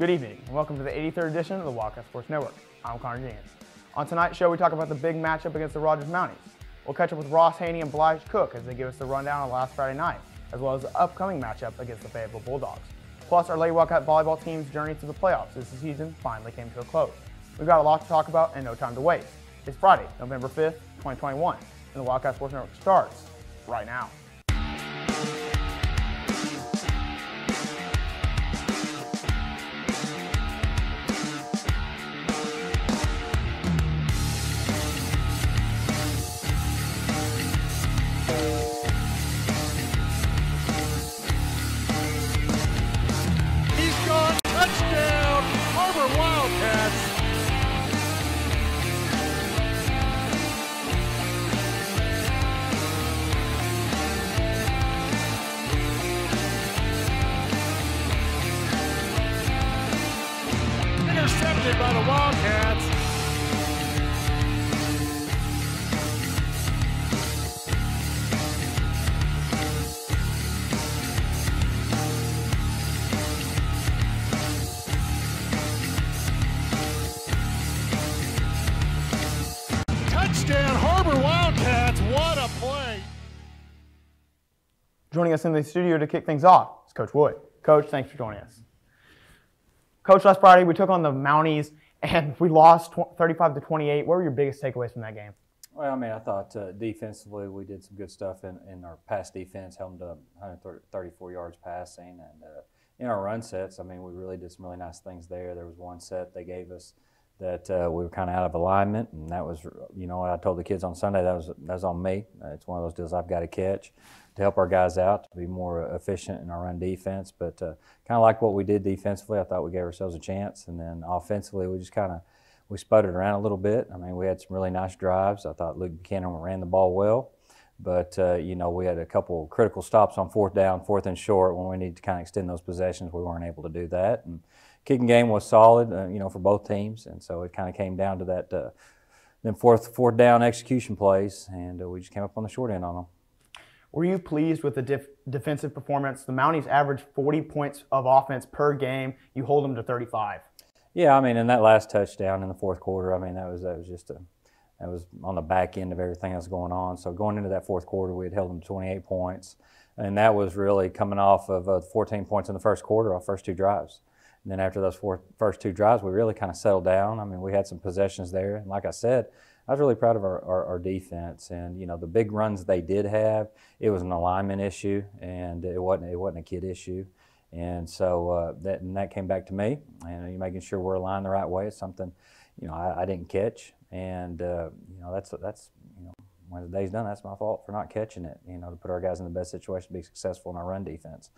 Good evening, and welcome to the 83rd edition of the Wildcat Sports Network. I'm Connor Jans. On tonight's show, we talk about the big matchup against the Rogers Mounties. We'll catch up with Ross Haney and Blige Cook as they give us the rundown on last Friday night, as well as the upcoming matchup against the Fayetteville Bulldogs. Plus, our Lady Wildcat volleyball team's journey to the playoffs as the season finally came to a close. We've got a lot to talk about and no time to waste. It's Friday, November 5th, 2021, and the Wildcat Sports Network starts right now. Intercepted by the Wildcats. Touchdown, Har-Ber Wildcats. What a play. Joining us in the studio to kick things off is Coach Wood. Coach, thanks for joining us. Coach, last Friday we took on the Mounties and we lost 35-28. What were your biggest takeaways from that game? Well, I mean, I thought defensively we did some good stuff in our pass defense, held them to 134 yards passing. And in our run sets, I mean, we really did some really nice things there. There was one set they gave us that we were kind of out of alignment, and that was, you know, I told the kids on Sunday that was on me. It's one of those deals I've got to catch to help our guys out, to be more efficient in our run defense. But kind of like what we did defensively, I thought we gave ourselves a chance. And then offensively, we just we sputtered around a little bit. I mean, we had some really nice drives. I thought Luke Buchanan ran the ball well. But, you know, we had a couple critical stops on fourth down, fourth and short, when we needed to kind of extend those possessions. We weren't able to do that. And kicking game was solid, you know, for both teams. And so it kind of came down to that then fourth down execution plays, and we just came up on the short end on them. Were you pleased with the defensive performance? The Mounties averaged 40 points of offense per game. You hold them to 35. Yeah, I mean, in that last touchdown in the fourth quarter, I mean, that was on the back end of everything that was going on. So going into that fourth quarter, we had held them to 28 points, and that was really coming off of 14 points in the first quarter, our first two drives. And then after those first two drives, we really kind of settled down. I mean, we had some possessions there, and like I said, I was really proud of our defense. And, you know, the big runs they did have, it was an alignment issue, and it wasn't a kid issue. And so that came back to me, and you're making sure we're aligned the right way. It's something, you know, I didn't catch, and you know, that's you know, when the day's done, that's my fault for not catching it. You know, to put our guys in the best situation to be successful in our run defense.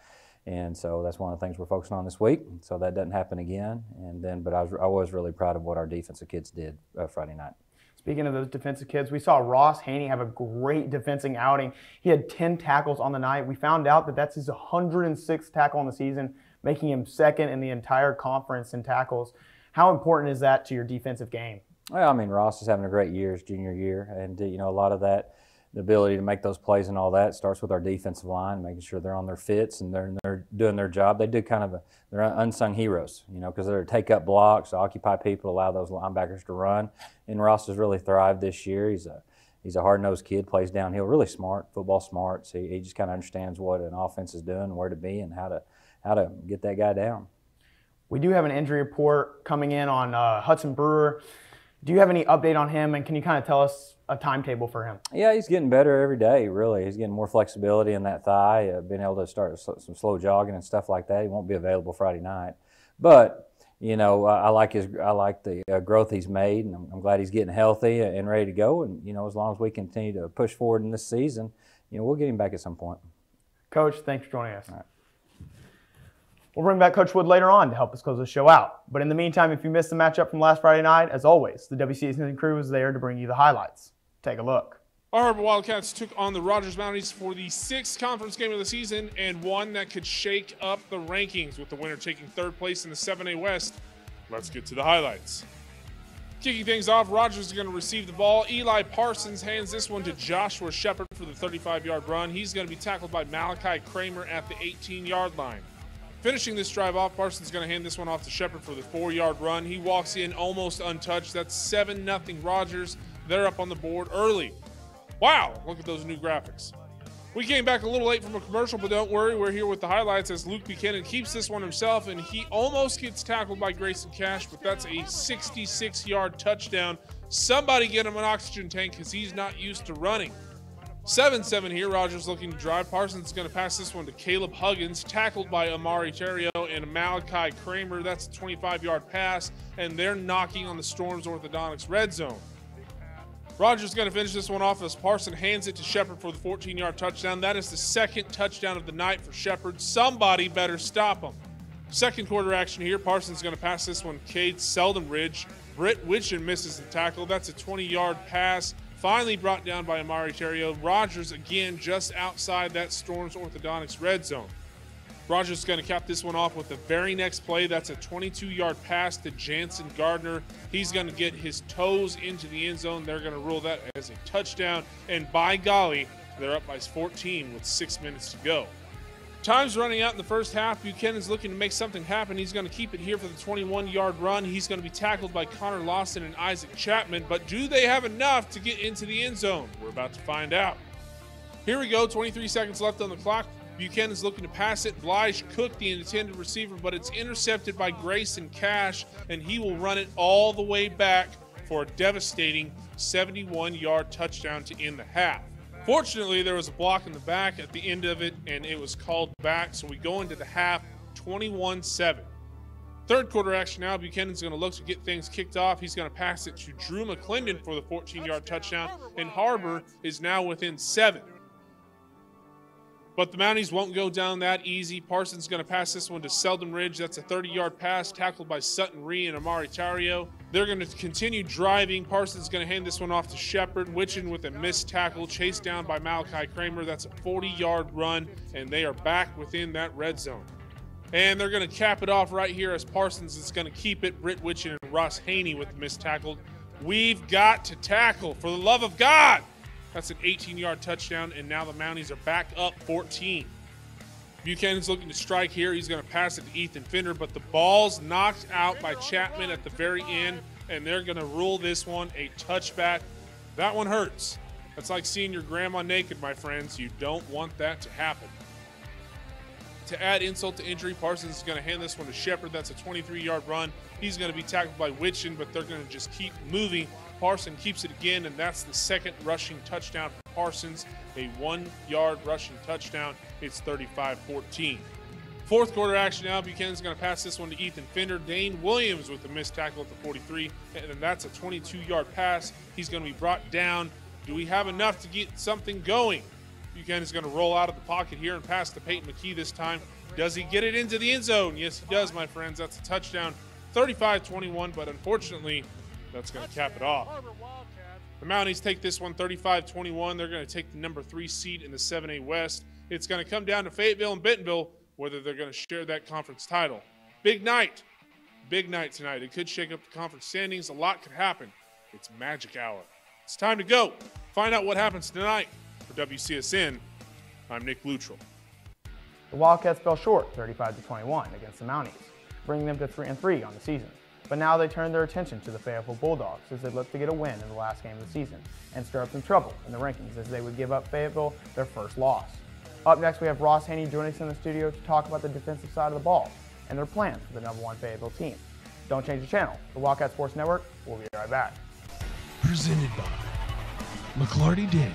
And so that's one of the things we're focusing on this week. So that doesn't happen again. And then, but I was really proud of what our defensive kids did Friday night. Speaking of those defensive kids, we saw Ross Haney have a great defensing outing. He had 10 tackles on the night. We found out that that's his 106th tackle on the season, making him second in the entire conference in tackles. How important is that to your defensive game? Well, I mean, Ross is having a great year, his junior year, and you know, a lot of that, the ability to make those plays and all that starts with our defensive line, making sure they're on their fits and they're doing their job. They do they're unsung heroes, you know, because they're take up blocks, occupy people, allow those linebackers to run. And Ross has really thrived this year. He's a hard-nosed kid, plays downhill, really smart, football smart. So he just kind of understands what an offense is doing, where to be, and how to get that guy down. We do have an injury report coming in on Hudson Brewer. Do you have any update on him, and can you kind of tell us a timetable for him? Yeah, he's getting better every day, really. He's getting more flexibility in that thigh, being able to start some slow jogging and stuff like that. He won't be available Friday night. But, you know, I like the growth he's made, and I'm glad he's getting healthy and ready to go. And, you know, as long as we continue to push forward in this season, you know, we'll get him back at some point. Coach, thanks for joining us. All right. We'll bring back Coach Wood later on to help us close the show out. But in the meantime, if you missed the matchup from last Friday night, as always, the WCSN crew is there to bring you the highlights. Take a look. Our Har-Ber Wildcats took on the Rogers Mounties for the 6th conference game of the season, and one that could shake up the rankings, with the winner taking 3rd place in the 7A West. Let's get to the highlights. Kicking things off, Rogers is going to receive the ball. Eli Parsons hands this one to Joshua Shepard for the 35-yard run. He's going to be tackled by Malachi Kramer at the 18-yard line. Finishing this drive off, Parsons going to hand this one off to Shepard for the 4-yard run. He walks in almost untouched. That's 7-0 Rogers. They're up on the board early. Wow, look at those new graphics. We came back a little late from a commercial, but don't worry, we're here with the highlights as Luke Buchanan keeps this one himself, and he almost gets tackled by Grayson Cash, but that's a 66-yard touchdown. Somebody get him an oxygen tank because he's not used to running. 7-7 here. Rogers looking to drive. Parsons is going to pass this one to Caleb Huggins, tackled by Amari Terrio and Malachi Kramer. That's a 25-yard pass, and they're knocking on the Storm's orthodontics red zone. Rogers is going to finish this one off as Parsons hands it to Shepard for the 14-yard touchdown. That is the second touchdown of the night for Shepard. Somebody better stop him. Second quarter action here. Parsons is going to pass this one to Cade Seldenridge. Britt Witchen misses the tackle. That's a 20-yard pass. Finally brought down by Amari Terrio. Rogers again just outside that Storm's orthodontics red zone. Rogers is going to cap this one off with the very next play. That's a 22-yard pass to Jansen Gardner. He's going to get his toes into the end zone. They're going to rule that as a touchdown. And by golly, they're up by 14 with 6 minutes to go. Time's running out in the first half. Buchanan's looking to make something happen. He's going to keep it here for the 21-yard run. He's going to be tackled by Connor Lawson and Isaac Chapman. But do they have enough to get into the end zone? We're about to find out. Here we go, 23 seconds left on the clock. Buchanan's looking to pass it. Blige Cook, the intended receiver, but it's intercepted by Grayson Cash, and he will run it all the way back for a devastating 71-yard touchdown to end the half. Fortunately, there was a block in the back at the end of it, and it was called back, so we go into the half 21-7. Third quarter action now. Buchanan's going to look to get things kicked off. He's going to pass it to Drew McClendon for the 14-yard touchdown, and Har-Ber is now within 7. But the Mounties won't go down that easy. Parsons is going to pass this one to Seldenridge. That's a 30-yard pass tackled by Sutton Ree and Amari Terrio. They're going to continue driving. Parsons is going to hand this one off to Shepard. Witchen with a missed tackle, chased down by Malachi Kramer. That's a 40-yard run, and they are back within that red zone. And they're going to cap it off right here as Parsons is going to keep it. Britt Witchen and Ross Haney with the missed tackle. We've got to tackle, for the love of God. That's an 18-yard touchdown, and now the Mounties are back up 14. Buchanan's looking to strike here. He's going to pass it to Ethan Fender, but the ball's knocked out by Chapman at the very end, and they're going to rule this one a touchback. That one hurts. That's like seeing your grandma naked, my friends. You don't want that to happen. To add insult to injury, Parsons is going to hand this one to Shepard. That's a 23-yard run. He's going to be tackled by Witchen, but they're going to just keep moving. Parsons keeps it again, and that's the second rushing touchdown for Parsons. A 1-yard rushing touchdown. It's 35-14. Fourth quarter action now. Buchanan's going to pass this one to Ethan Fender. Dane Williams with the missed tackle at the 43, and then that's a 22-yard pass. He's going to be brought down. Do we have enough to get something going? Buchanan's going to roll out of the pocket here and pass to Peyton McKee this time. Does he get it into the end zone? Yes, he does, my friends. That's a touchdown. 35-21, but unfortunately, that's going to cap it off. The Mounties take this one 35-21. They're going to take the number 3 seed in the 7A West. It's going to come down to Fayetteville and Bentonville whether they're going to share that conference title. Big night. Big night tonight. It could shake up the conference standings. A lot could happen. It's magic hour. It's time to go. Find out what happens tonight. For WCSN, I'm Nick Luttrell. The Wildcats fell short 35-21 against the Mounties, bringing them to 3-3 on the season. But now they turn their attention to the Fayetteville Bulldogs as they look to get a win in the last game of the season and stir up some trouble in the rankings as they would give up Fayetteville their first loss. Up next, we have Ross Haney joining us in the studio to talk about the defensive side of the ball and their plans for the #1 Fayetteville team. Don't change the channel. The Wildcat Sports Network will be right back. Presented by McClarty Daniel.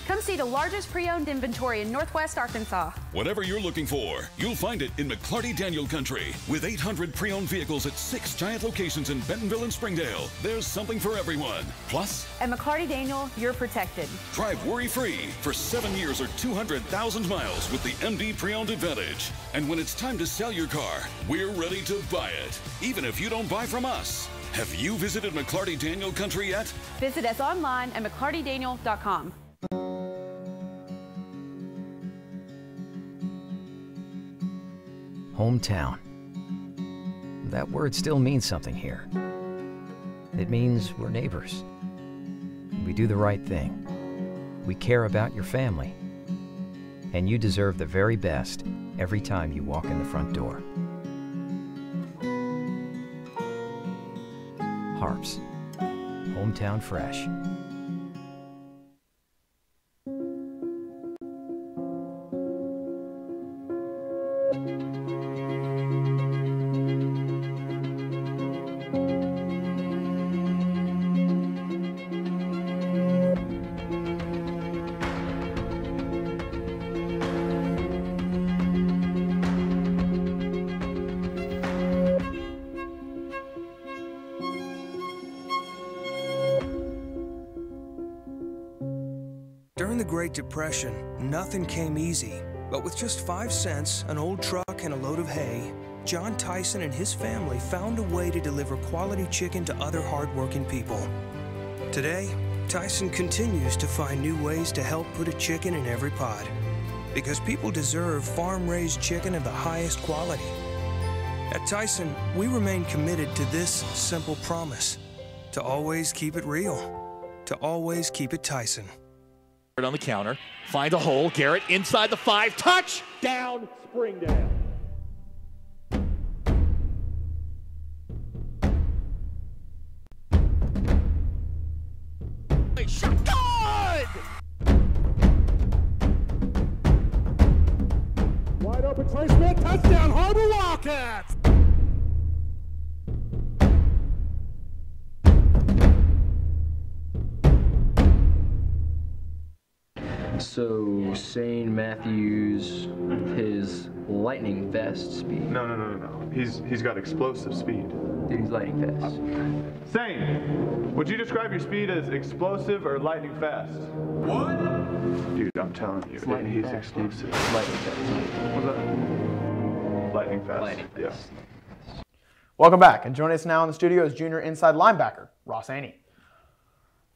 Come see the largest pre-owned inventory in Northwest Arkansas. Whatever you're looking for, you'll find it in McClarty Daniel Country. With 800 pre-owned vehicles at 6 giant locations in Bentonville and Springdale, there's something for everyone. Plus, at McClarty Daniel, you're protected. Drive worry-free for 7 years or 200,000 miles with the MD Pre-Owned Advantage. And when it's time to sell your car, we're ready to buy it, even if you don't buy from us. Have you visited McClarty Daniel Country yet? Visit us online at McClartyDaniel.com. Hometown. That word still means something here. It means we're neighbors. We do the right thing. We care about your family. And you deserve the very best every time you walk in the front door. Har-Ber's, hometown fresh. During the Great Depression, nothing came easy. But with just 5 cents, an old truck, and a load of hay, John Tyson and his family found a way to deliver quality chicken to other hardworking people. Today, Tyson continues to find new ways to help put a chicken in every pot. Because people deserve farm-raised chicken of the highest quality. At Tyson, we remain committed to this simple promise: to always keep it real, to always keep it Tyson. On the counter, find a hole, Garrett inside the 5, touchdown Springdale. Shot, good! Wide open Trey Smith, touchdown Har-Ber Wildcats! So, St. Matthews, his lightning fast speed. No. He's got explosive speed. Dude, he's lightning fast. St., would you describe your speed as explosive or lightning fast? What? Dude, I'm telling you, he's explosive. Lightning fast. What's that? Lightning fast. Lightning fast. Yeah. Welcome back, and joining us now in the studio is junior inside linebacker, Ross Haney.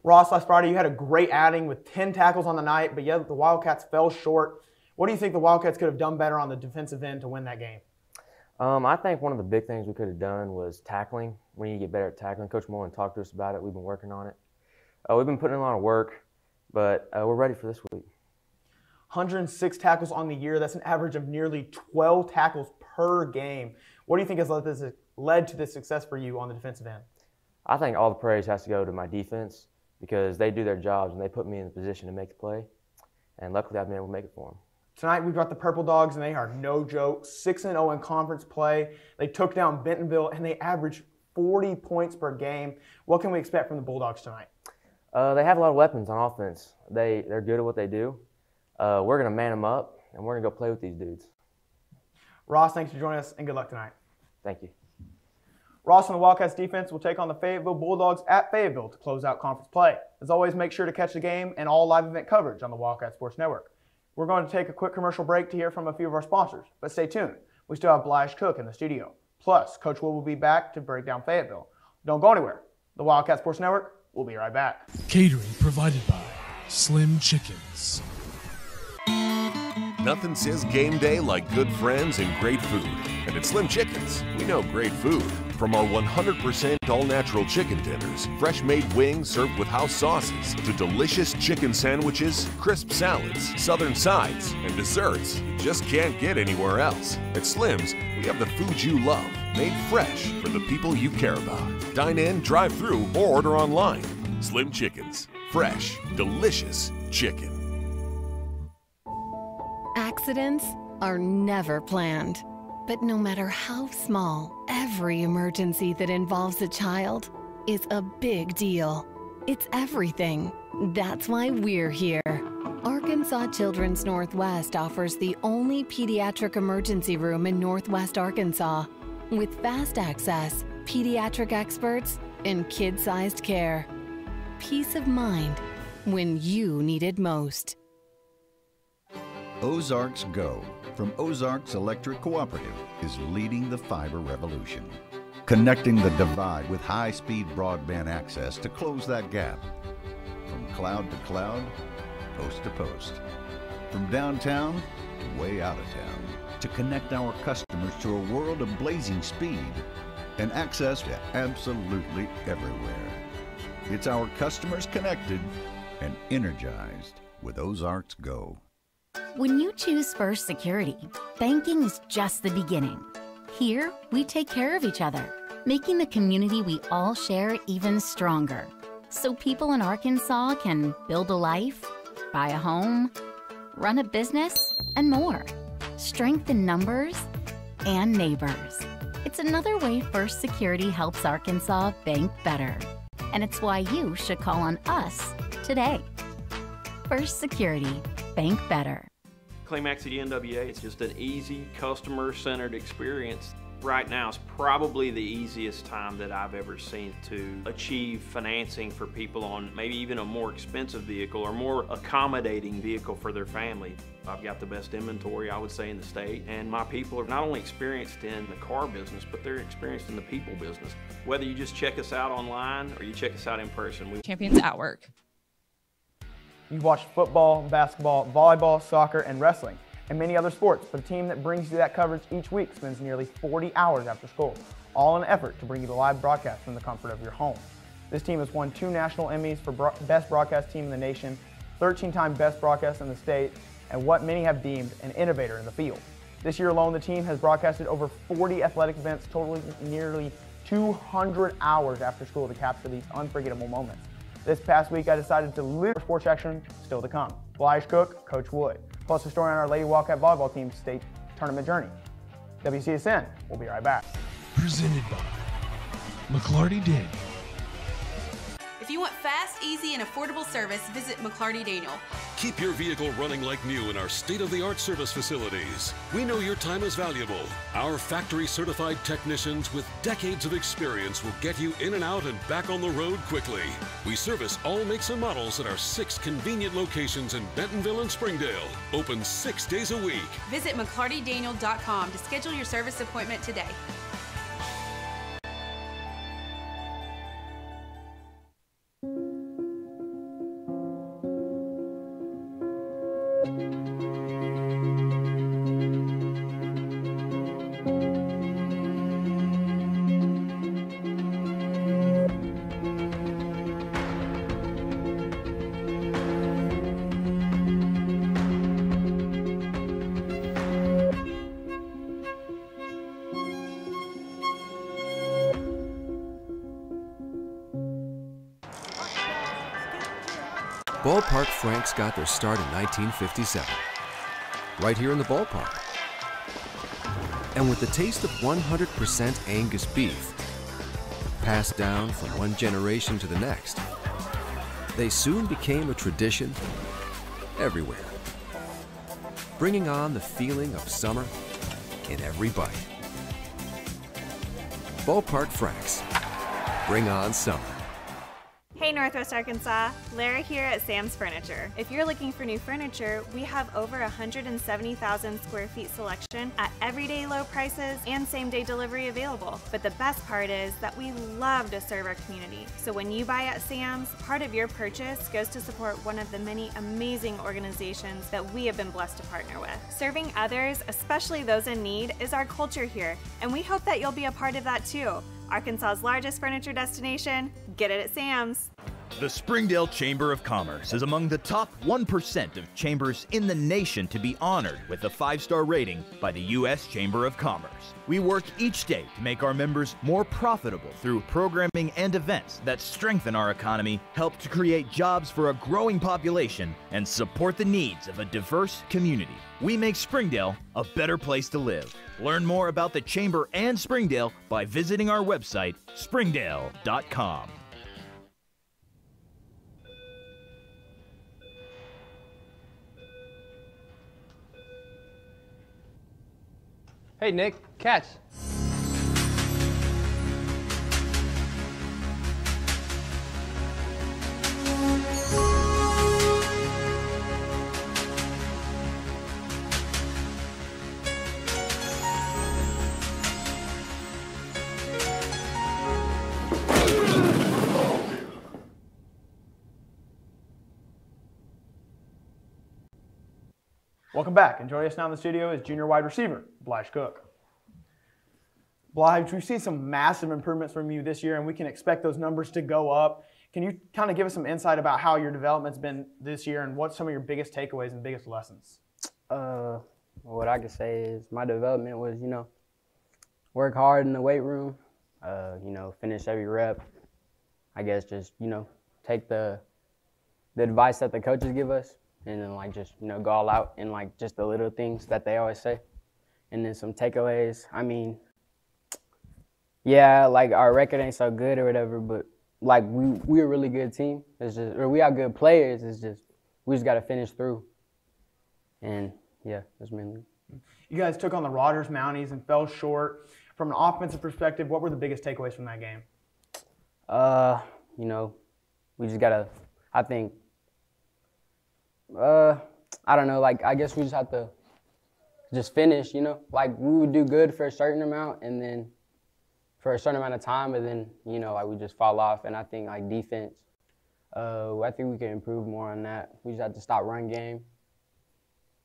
Ross, last Friday you had a great outing with 10 tackles on the night, but yet the Wildcats fell short. What do you think the Wildcats could have done better on the defensive end to win that game? I think one of the big things we could have done was tackling. We need to get better at tackling. Coach Mullen talked to us about it. We've been working on it. We've been putting in a lot of work, but we're ready for this week. 106 tackles on the year. That's an average of nearly 12 tackles per game. What do you think has led to this success for you on the defensive end? I think all the praise has to go to my defense, because they do their jobs and they put me in the position to make the play. And luckily I've been able to make it for them. Tonight we've got the Purple Dogs, and they are no joke. 6-0 in conference play. They took down Bentonville, and they averaged 40 points per game. What can we expect from the Bulldogs tonight? They have a lot of weapons on offense. They're good at what they do. We're going to man them up, and we're going to go play with these dudes. Ross, thanks for joining us, and good luck tonight. Thank you. Ross and the Wildcats defense will take on the Fayetteville Bulldogs at Fayetteville to close out conference play. As always, make sure to catch the game and all live event coverage on the Wildcat Sports Network. We're going to take a quick commercial break to hear from a few of our sponsors, but stay tuned. We still have Blige Cook in the studio. Plus, Coach Will be back to break down Fayetteville. Don't go anywhere. The Wildcat Sports Network will be right back. Catering provided by Slim Chickens. Nothing says game day like good friends and great food. And at Slim Chickens, we know great food. From our 100% all-natural chicken tenders, fresh-made wings served with house sauces, to delicious chicken sandwiches, crisp salads, southern sides, and desserts you just can't get anywhere else. At Slim's, we have the food you love, made fresh for the people you care about. Dine in, drive through, or order online. Slim Chickens. Fresh, delicious chicken. Accidents are never planned. But no matter how small, every emergency that involves a child is a big deal. It's everything. That's why we're here. Arkansas Children's Northwest offers the only pediatric emergency room in Northwest Arkansas, with fast access, pediatric experts, and kid-sized care. Peace of mind when you need it most. Ozarks Go from Ozarks Electric Cooperative is leading the fiber revolution, connecting the divide with high-speed broadband access to close that gap. From cloud to cloud, post to post, from downtown to way out of town, to connect our customers to a world of blazing speed and access to absolutely everywhere. It's our customers connected and energized with Ozarks Go. When you choose First Security, banking is just the beginning. Here, we take care of each other, making the community we all share even stronger. So people in Arkansas can build a life, buy a home, run a business, and more. Strength in numbers and neighbors. It's another way First Security helps Arkansas bank better. And it's why you should call on us today. First Security, bank better. Climax at NWA, it's just an easy, customer-centered experience. Right now is probably the easiest time that I've ever seen to achieve financing for people on maybe even a more expensive vehicle or more accommodating vehicle for their family. I've got the best inventory, I would say, in the state, and my people are not only experienced in the car business, but they're experienced in the people business. Whether you just check us out online or you check us out in person. Champions at Work. You've watched football, basketball, volleyball, soccer, and wrestling, and many other sports, but a team that brings you that coverage each week spends nearly 40 hours after school, all in an effort to bring you the live broadcast from the comfort of your home. This team has won 2 national Emmys for Best Broadcast Team in the nation, 13-time Best Broadcast in the state, and what many have deemed an innovator in the field. This year alone, the team has broadcasted over 40 athletic events, totaling nearly 200 hours after school to capture these unforgettable moments. This past week, I decided to live sports action still to come. Blige Cook, Coach Wood, plus a story on our Lady Wildcat volleyball team's state tournament journey. WCSN, we'll be right back. Presented by McClarty Daniel. If you want fast, easy, and affordable service, visit McClarty Daniel. Keep your vehicle running like new in our state-of-the-art service facilities. We know your time is valuable. Our factory-certified technicians with decades of experience will get you in and out and back on the road quickly. We service all makes and models at our 6 convenient locations in Bentonville and Springdale. Open 6 days a week. Visit McClartyDaniel.com to schedule your service appointment today. Ballpark Franks got their start in 1957, right here in the ballpark. And with the taste of 100% Angus beef, passed down from one generation to the next, they soon became a tradition everywhere, bringing on the feeling of summer in every bite. Ballpark Franks, bring on summer. Hey Northwest Arkansas, Lara here at Sam's Furniture. If you're looking for new furniture, we have over 170,000 square feet selection at everyday low prices and same-day delivery available. But the best part is that we love to serve our community. So when you buy at Sam's, part of your purchase goes to support one of the many amazing organizations that we have been blessed to partner with. Serving others, especially those in need, is our culture here, and we hope that you'll be a part of that too. Arkansas's largest furniture destination, get it at Sam's. The Springdale Chamber of Commerce is among the top 1% of chambers in the nation to be honored with a 5-star rating by the U.S. Chamber of Commerce. We work each day to make our members more profitable through programming and events that strengthen our economy, help to create jobs for a growing population, and support the needs of a diverse community. We make Springdale a better place to live. Learn more about the Chamber and Springdale by visiting our website, springdale.com. Hey, Nick, catch. Welcome back, and joining us now in the studio is junior wide receiver, Blige Cook. Blige, we've seen some massive improvements from you this year, and we can expect those numbers to go up. Can you kind of give us some insight about how your development's been this year and what some of your biggest takeaways and biggest lessons? What I could say is my development was, work hard in the weight room, finish every rep. I guess just, take the advice that the coaches give us and then just, go all out in just the little things that they always say. And then some takeaways. I mean, yeah, our record ain't so good or whatever, but we're a really good team. It's just, or we are good players. It's just, we just got to finish through. And yeah, that's mainly. You guys took on the Rogers Mounties and fell short. From an offensive perspective, what were the biggest takeaways from that game? We just gotta, I think, I don't know, I guess we just have to just finish, we would do good for a certain amount and then for a certain amount of time, and then, we just fall off. And I think, defense, I think we can improve more on that. We just have to stop run game.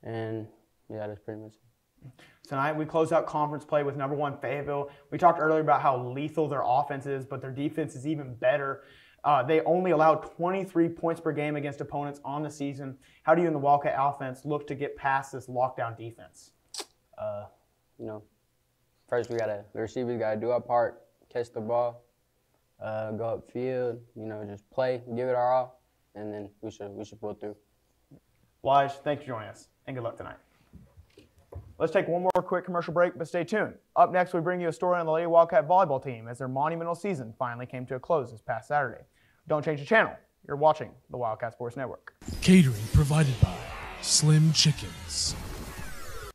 And, yeah, that's pretty much it. Tonight, we close out conference play with #1 Fayetteville. We talked earlier about how lethal their offense is, but their defense is even better. They only allowed 23 points per game against opponents on the season. How do you and the Wildcat offense look to get past this lockdown defense? First the receivers got to do our part, catch the ball, go upfield, just play, give it our all, and then we should pull through. Blige, thanks for joining us, and good luck tonight. Let's take one more quick commercial break, but stay tuned. Up next, we bring you a story on the Lady Wildcat volleyball team as their monumental season finally came to a close this past Saturday. Don't change the channel. You're watching the Wildcat Sports Network. Catering provided by Slim Chickens.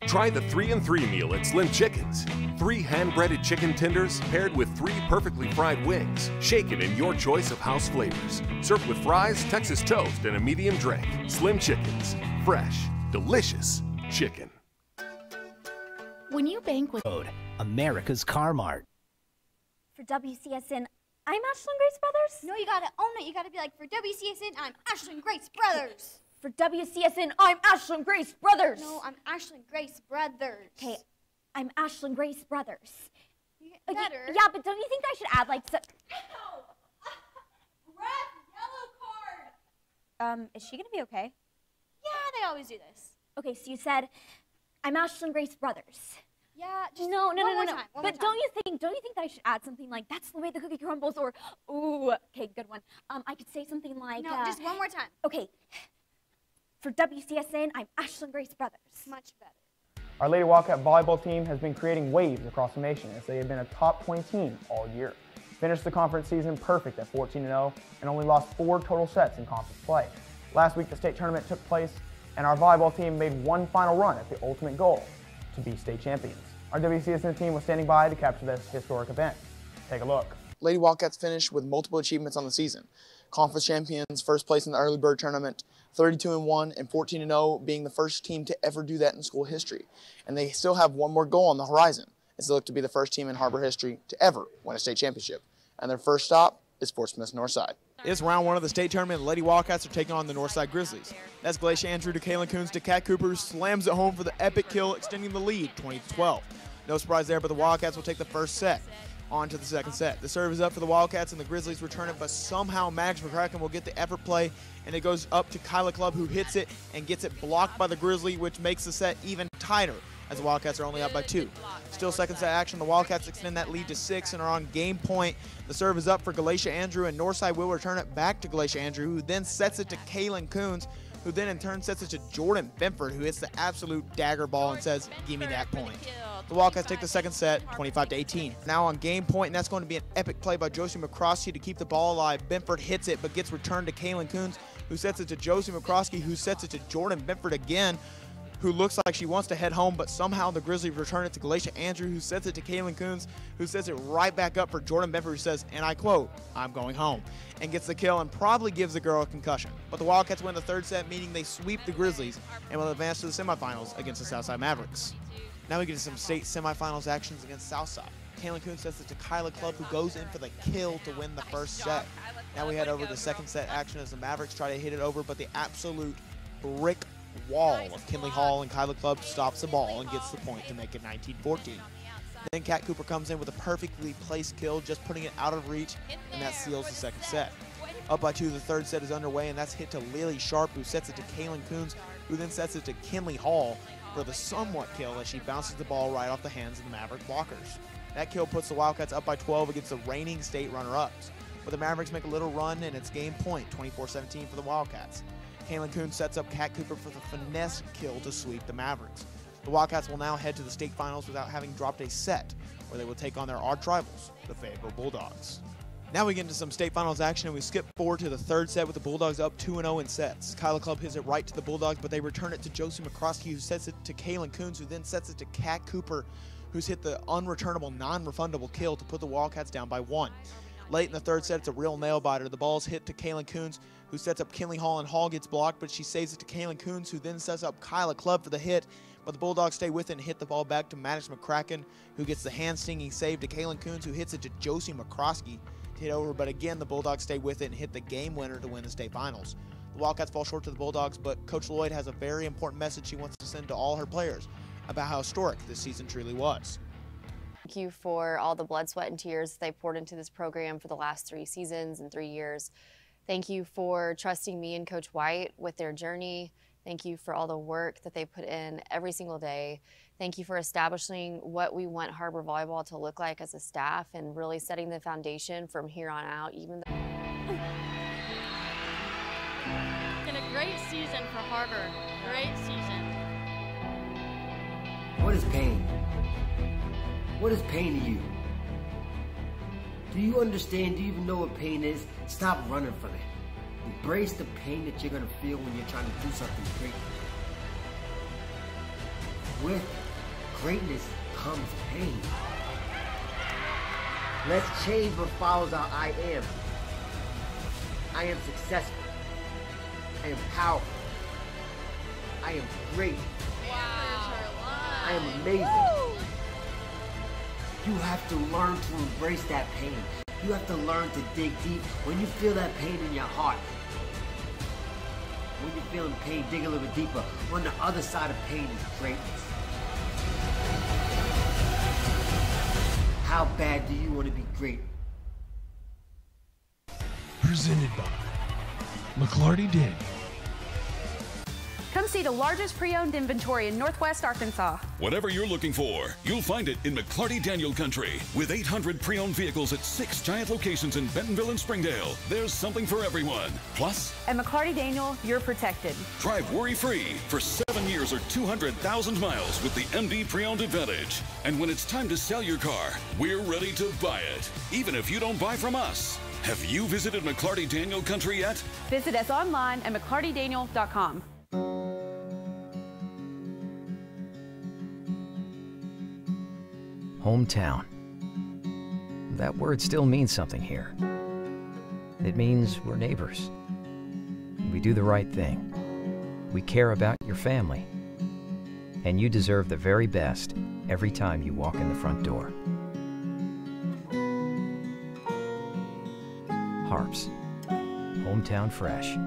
Try the 3-in-3 meal at Slim Chickens. 3 hand-breaded chicken tenders paired with 3 perfectly fried wings, shaken in your choice of house flavors. Served with fries, Texas toast, and a medium drink. Slim Chickens. Fresh, delicious chicken. When you bank with America's Car Mart. For WCSN, I'm Ashlyn Grace Brothers. No, you gotta own it. You gotta be like, for WCSN, I'm Ashlyn Grace Brothers. For WCSN, I'm Ashlyn Grace Brothers. No, I'm Ashlyn Grace Brothers. Okay, I'm Ashlyn Grace Brothers. Better. Yeah, but don't you think I should add some... Red, yellow card. Is she gonna be okay? Yeah, they always do this. Okay, so you said, I'm Ashlyn Grace Brothers. Yeah, just no. But don't you think that I should add something like, that's the way the cookie crumbles, or, ooh, okay, good one. I could say something like, no, just one more time. Okay. For WCSN, I'm Ashlyn Grace Brothers. Much better. Our Lady Wildcat volleyball team has been creating waves across the nation as they have been a top 20 team all year. Finished the conference season perfect at 14-0 and only lost 4 total sets in conference play. Last week, the state tournament took place, and our volleyball team made one final run at the ultimate goal, to be state champions. Our WCSN team was standing by to capture this historic event. Take a look. Lady Wildcats finished with multiple achievements on the season. Conference champions, first place in the early bird tournament, 32-1 and 14-0 being the first team to ever do that in school history. And they still have one more goal on the horizon, as they look to be the first team in Har-Ber history to ever win a state championship. And their first stop is Fort Smith Northside. It's round 1 of the state tournament. The Lady Wildcats are taking on the Northside Grizzlies. That's Glacier Andrew to Kaylin Coons to Kat Cooper, who slams it home for the epic kill, extending the lead 20-12. No surprise there, but the Wildcats will take the first set. On to the second set. The serve is up for the Wildcats, and the Grizzlies return it, but somehow Max McCracken will get the effort play, and it goes up to Kyla Clubb, who hits it and gets it blocked by the Grizzly, which makes the set even tighter, as the Wildcats are only up by 2. Still second set action. The Wildcats extend that lead to 6 and are on game point. The serve is up for Glacier Andrew, and Northside will return it back to Glacier Andrew, who then sets it to Kaylin Coons, who then in turn sets it to Jordan Benford, who hits the absolute dagger ball and says, give me that point. The Wildcats take the second set, 25-18. Now on game point, and that's going to be an epic play by Josie McCroskey to keep the ball alive. Benford hits it, but gets returned to Kaylin Coons, who sets it to Josie McCroskey, who sets it to Jordan Benford again, who looks like she wants to head home, but somehow the Grizzlies return it to Glacier Andrew, who sets it to Kaylin Coons, who sets it right back up for Jordan Benford, who says, and I quote, I'm going home, and gets the kill and probably gives the girl a concussion. But the Wildcats win the third set, meaning they sweep the Grizzlies and will advance to the semifinals against the Southside Mavericks. Now we get to some state semifinals actions against Southside. Kaylin Coons sets it to Kyla Clubb, who goes in for the kill to win the first set. Now we head over to second set action as the Mavericks try to hit it over, but the absolute brick wall of Kinley Hall and Kyla Clubb stops the ball and gets the point to make it 19-14. Then Kat Cooper comes in with a perfectly placed kill, just putting it out of reach, and that seals the second set. Up by 2, the third set is underway, and that's hit to Lily Sharp, who sets it to Kaylin Coons, who then sets it to Kinley Hall, for the somewhat kill as she bounces the ball right off the hands of the Maverick blockers. That kill puts the Wildcats up by 12 against the reigning state runner-ups. But the Mavericks make a little run, and it's game point, 24-17 for the Wildcats. Kaylin Coons sets up Kat Cooper for the finesse kill to sweep the Mavericks. The Wildcats will now head to the state finals without having dropped a set, where they will take on their arch rivals, the Fayetteville Bulldogs. Now we get into some state finals action, and we skip forward to the third set with the Bulldogs up 2-0 in sets. Kyla Clubb hits it right to the Bulldogs, but they return it to Josie McCroskey, who sets it to Kaylin Coons, who then sets it to Kat Cooper, who's hit the unreturnable, non-refundable kill to put the Wildcats down by 1. Late in the third set, it's a real nail-biter. The ball's hit to Kaylin Coons, who sets up Kinley Hall, and Hall gets blocked, but she saves it to Kaylin Coons, who then sets up Kyla Clubb for the hit, but the Bulldogs stay with it and hit the ball back to Maddox McCracken, who gets the hand-stinging save to Kaylin Coons, who hits it to Josie McCroskey to hit over, but again, the Bulldogs stay with it and hit the game winner to win the state finals. The Wildcats fall short to the Bulldogs, but Coach Lloyd has a very important message she wants to send to all her players about how historic this season truly was. Thank you for all the blood, sweat, and tears they poured into this program for the last 3 seasons and 3 years. Thank you for trusting me and Coach White with their journey. Thank you for all the work that they put in every single day. Thank you for establishing what we want Har-Ber volleyball to look like as a staff and really setting the foundation from here on out. Even though been a great season for Har-Ber. Great season. What is pain? What is pain to you? Do you understand? Do you even know what pain is? Stop running from it. Embrace the pain that you're going to feel when you're trying to do something great. With greatness comes pain. Let's change what follows our I am. I am successful. I am powerful. I am great. Wow. I am amazing. Woo! You have to learn to embrace that pain. You have to learn to dig deep. When you feel that pain in your heart, when you're feeling pain, dig a little bit deeper. On the other side of pain is greatness. How bad do you want to be great? Presented by McClarty Daniel. Come see the largest pre-owned inventory in Northwest Arkansas. Whatever you're looking for, you'll find it in McClarty Daniel Country. With 800 pre-owned vehicles at 6 giant locations in Bentonville and Springdale, there's something for everyone. Plus, at McClarty Daniel, you're protected. Drive worry-free for 7 years or 200,000 miles with the MD Pre-Owned Advantage. And when it's time to sell your car, we're ready to buy it, even if you don't buy from us. Have you visited McClarty Daniel Country yet? Visit us online at McClartyDaniel.com. Hometown. That word still means something here. It means we're neighbors. We do the right thing. We care about your family. And you deserve the very best every time you walk in the front door. Harps. Hometown fresh.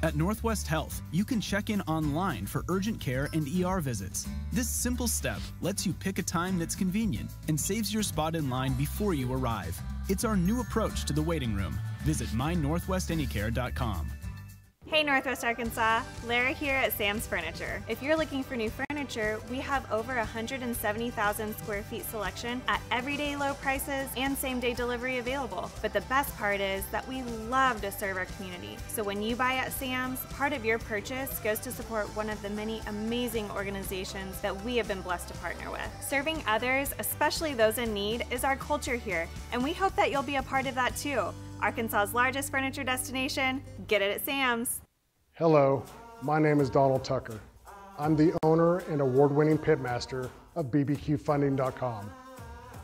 At Northwest Health, you can check in online for urgent care and ER visits. This simple step lets you pick a time that's convenient and saves your spot in line before you arrive. It's our new approach to the waiting room. Visit mynorthwestanycare.com. Hey Northwest Arkansas, Lara here at Sam's Furniture. If you're looking for new furniture, we have over 170,000 square feet selection at everyday low prices and same-day delivery available. But the best part is that we love to serve our community. So when you buy at Sam's, part of your purchase goes to support one of the many amazing organizations that we have been blessed to partner with. Serving others, especially those in need, is our culture here, and we hope that you'll be a part of that too. Arkansas's largest furniture destination, get it at Sam's. Hello, my name is Donald Tucker. I'm the owner and award-winning pitmaster of bbqfunding.com.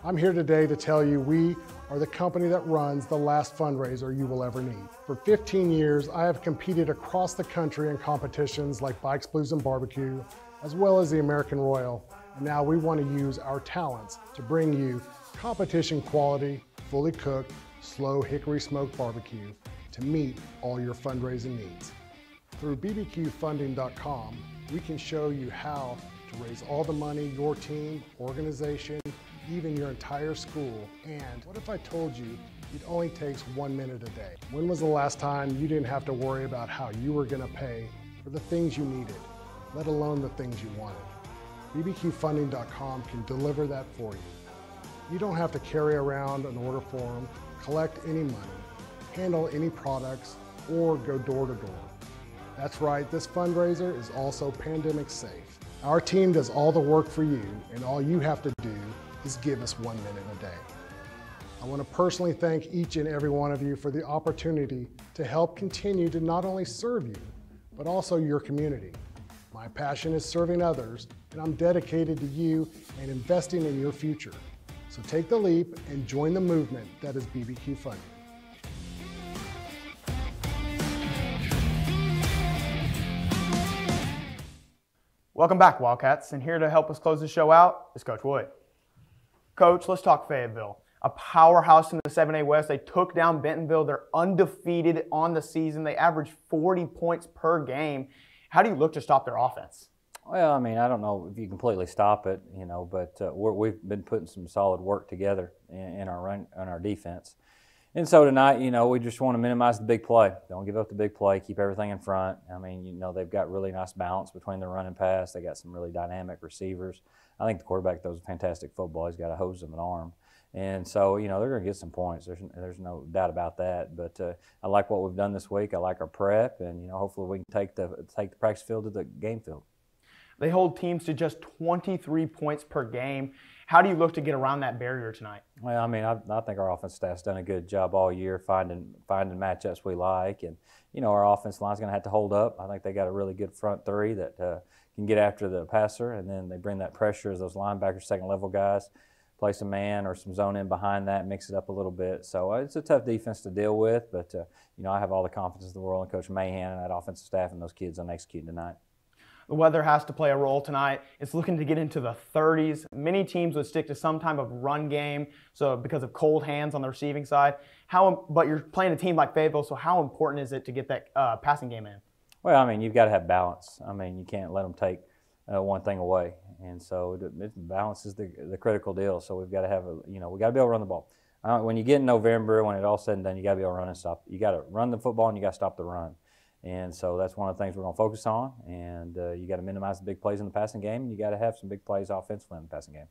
I'm here today to tell you we are the company that runs the last fundraiser you will ever need. For 15 years, I have competed across the country in competitions like Bikes, Blues, and Barbecue, as well as the American Royal. And now we want to use our talents to bring you competition quality, fully cooked, slow hickory smoked barbecue to meet all your fundraising needs. Through bbqfunding.com, we can show you how to raise all the money your team, organization, even your entire school. And what if I told you it only takes 1 minute a day? When was the last time you didn't have to worry about how you were going to pay for the things you needed? let alone the things you wanted. bbqfunding.com can deliver that for you. You don't have to carry around an order form, collect any money, handle any products, or go door to door. That's right, this fundraiser is also pandemic safe. Our team does all the work for you, and all you have to do is give us 1 minute a day. I want to personally thank each and every one of you for the opportunity to help continue to not only serve you, but also your community. My passion is serving others, and I'm dedicated to you and investing in your future. So take the leap and join the movement that is BBQ Funding. Welcome back, Wildcats, and here to help us close the show out is Coach Wood. Coach, let's talk Fayetteville. A powerhouse in the 7A West. They took down Bentonville. They're undefeated on the season. They average 40 points per game. How do you look to stop their offense? Well, I mean, I don't know if you completely stop it, you know, but we've been putting some solid work together in our defense. And so tonight, you know, we just want to minimize the big play. Don't give up the big play. Keep everything in front. I mean, you know, they've got really nice balance between the run and pass. They got some really dynamic receivers. I think the quarterback throws a fantastic football. He's got a hose of an arm. And so, you know, they're going to get some points. There's no doubt about that. But I like what we've done this week. I like our prep, and you know, hopefully we can take the practice field to the game field. They hold teams to just 23 points per game. How do you look to get around that barrier tonight? Well, I mean, I think our offense staff's done a good job all year finding matchups we like, and you know, our offense line's going to have to hold up. I think they got a really good front three that can get after the passer, and then they bring that pressure as those linebackers, second level guys. Play some man or some zone in behind that, mix it up a little bit. So it's a tough defense to deal with, but you know, I have all the confidence in the world in Coach Mahan and that offensive staff and those kids on executing tonight. The weather has to play a role tonight. It's looking to get into the 30s. Many teams would stick to some type of run game, so because of cold hands on the receiving side. But you're playing a team like Fayetteville, so how important is it to get that passing game in? Well, I mean, you've got to have balance. I mean, you can't let them take one thing away. And so balance is the critical deal. So we've got to have we got to be able to run the ball. When you get in November, when it's all said and done, you got to be able to run and stop. You got to run the football and you got to stop the run. And so that's one of the things we're going to focus on. And you got to minimize the big plays in the passing game. And you got to have some big plays offensively in the passing game.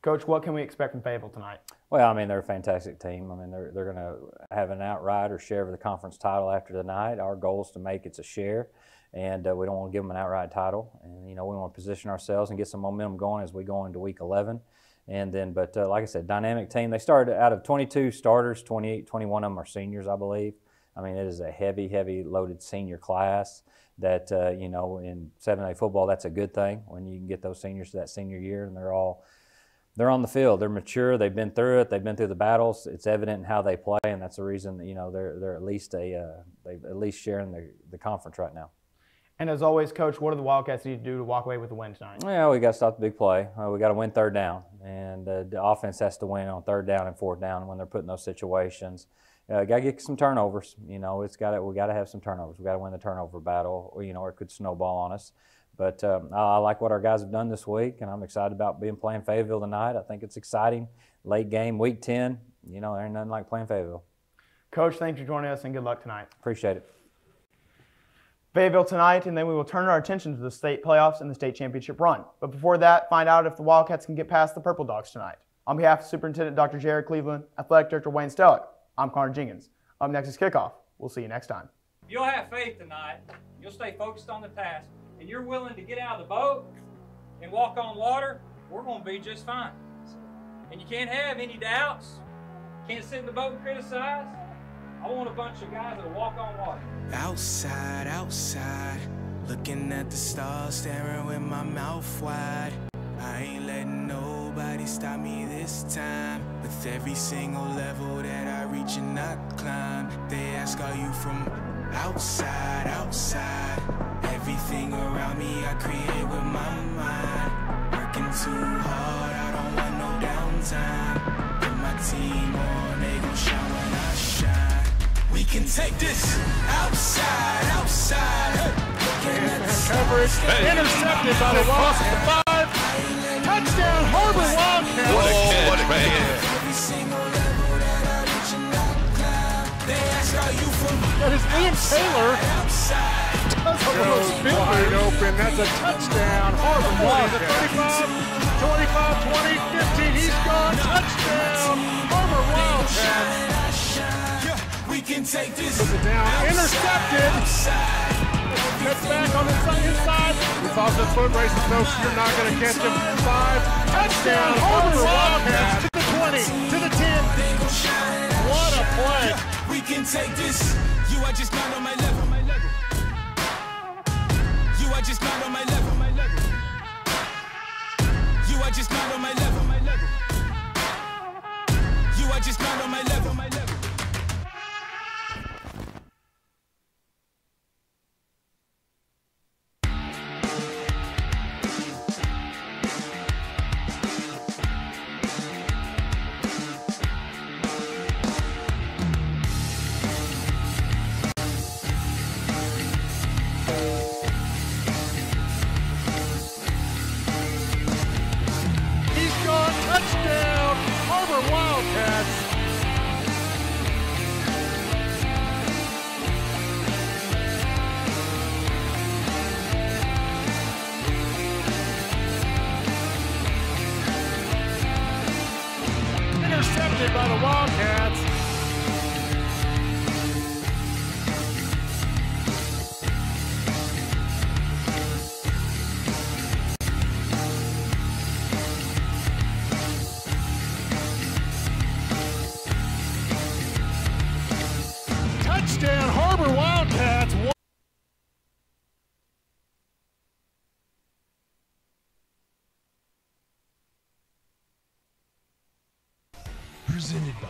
Coach, what can we expect from Fayetteville tonight? Well, I mean, they're a fantastic team. I mean, they're going to have an outright or share of the conference title after tonight. Our goal is to make it a share. And we don't want to give them an outright title. And, you know, we want to position ourselves and get some momentum going as we go into week 11. And then, but like I said, dynamic team. They started out of 22 starters, 21 of them are seniors, I believe. I mean, it is a heavy loaded senior class that, you know, in 7A football, that's a good thing when you can get those seniors to that senior year and they're on the field. They're mature. They've been through it. They've been through the battles. It's evident in how they play, and that's the reason that, you know, they're at least they've at least sharing the conference right now. And as always, Coach, what do the Wildcats need to do to walk away with the win tonight? Well, we got to stop the big play. We got to win third down, and the offense has to win on third down and fourth down when they're put in those situations. Got to get some turnovers. You know, we got to have some turnovers. We got to win the turnover battle, or, you know, or it could snowball on us. But I like what our guys have done this week, and I'm excited about playing Fayetteville tonight. I think it's exciting. Late game, week 10. You know, there ain't nothing like playing Fayetteville. Coach, thanks for joining us, and good luck tonight. Appreciate it. Fayetteville tonight, and then we will turn our attention to the state playoffs and the state championship run. But before that, find out if the Wildcats can get past the Purple Dogs tonight. On behalf of Superintendent Dr. Jared Cleveland, Athletic Director Wayne Stellick, I'm Connor Jenkins. Up next is kickoff. We'll see you next time. You'll have faith tonight. You'll stay focused on the task, and you're willing to get out of the boat and walk on water, we're going to be just fine. And you can't have any doubts. Can't sit in the boat and criticize. I want a bunch of guys that'll walk on water. Outside, looking at the stars, staring with my mouth wide. I ain't letting nobody stop me this time. With every single level that I reach and I climb, they ask, are you from outside? Everything around me I create with my mind. Working too hard, I don't want no downtime. Put my team on, they gon' shine when I shine. We can take this outside. Coverage intercepted by the Wildcats. 5. Touchdown, Har-Ber Wildcats. What a catch, man. That is Liam Taylor. Wide open. That's a touchdown. Har-Ber Wildcats. 25, 20, 15. He's gone. Touchdown. Har-Ber Wildcats. We can take this. Puts it down. Intercepted. Cuts back on the inside. It's off the foot races. No, you're not going to catch him. 5. Touchdown. Har-Ber Wildcats to the 20, to the 10. What a play. We can take this. You are just not on my level. You are just not on my level. You are just not on my level. You are just not on my level. Touchdown, Har-Ber Wildcats. Intercepted by the Wildcats. Touchdown, Har-Ber Wildcats. Presented by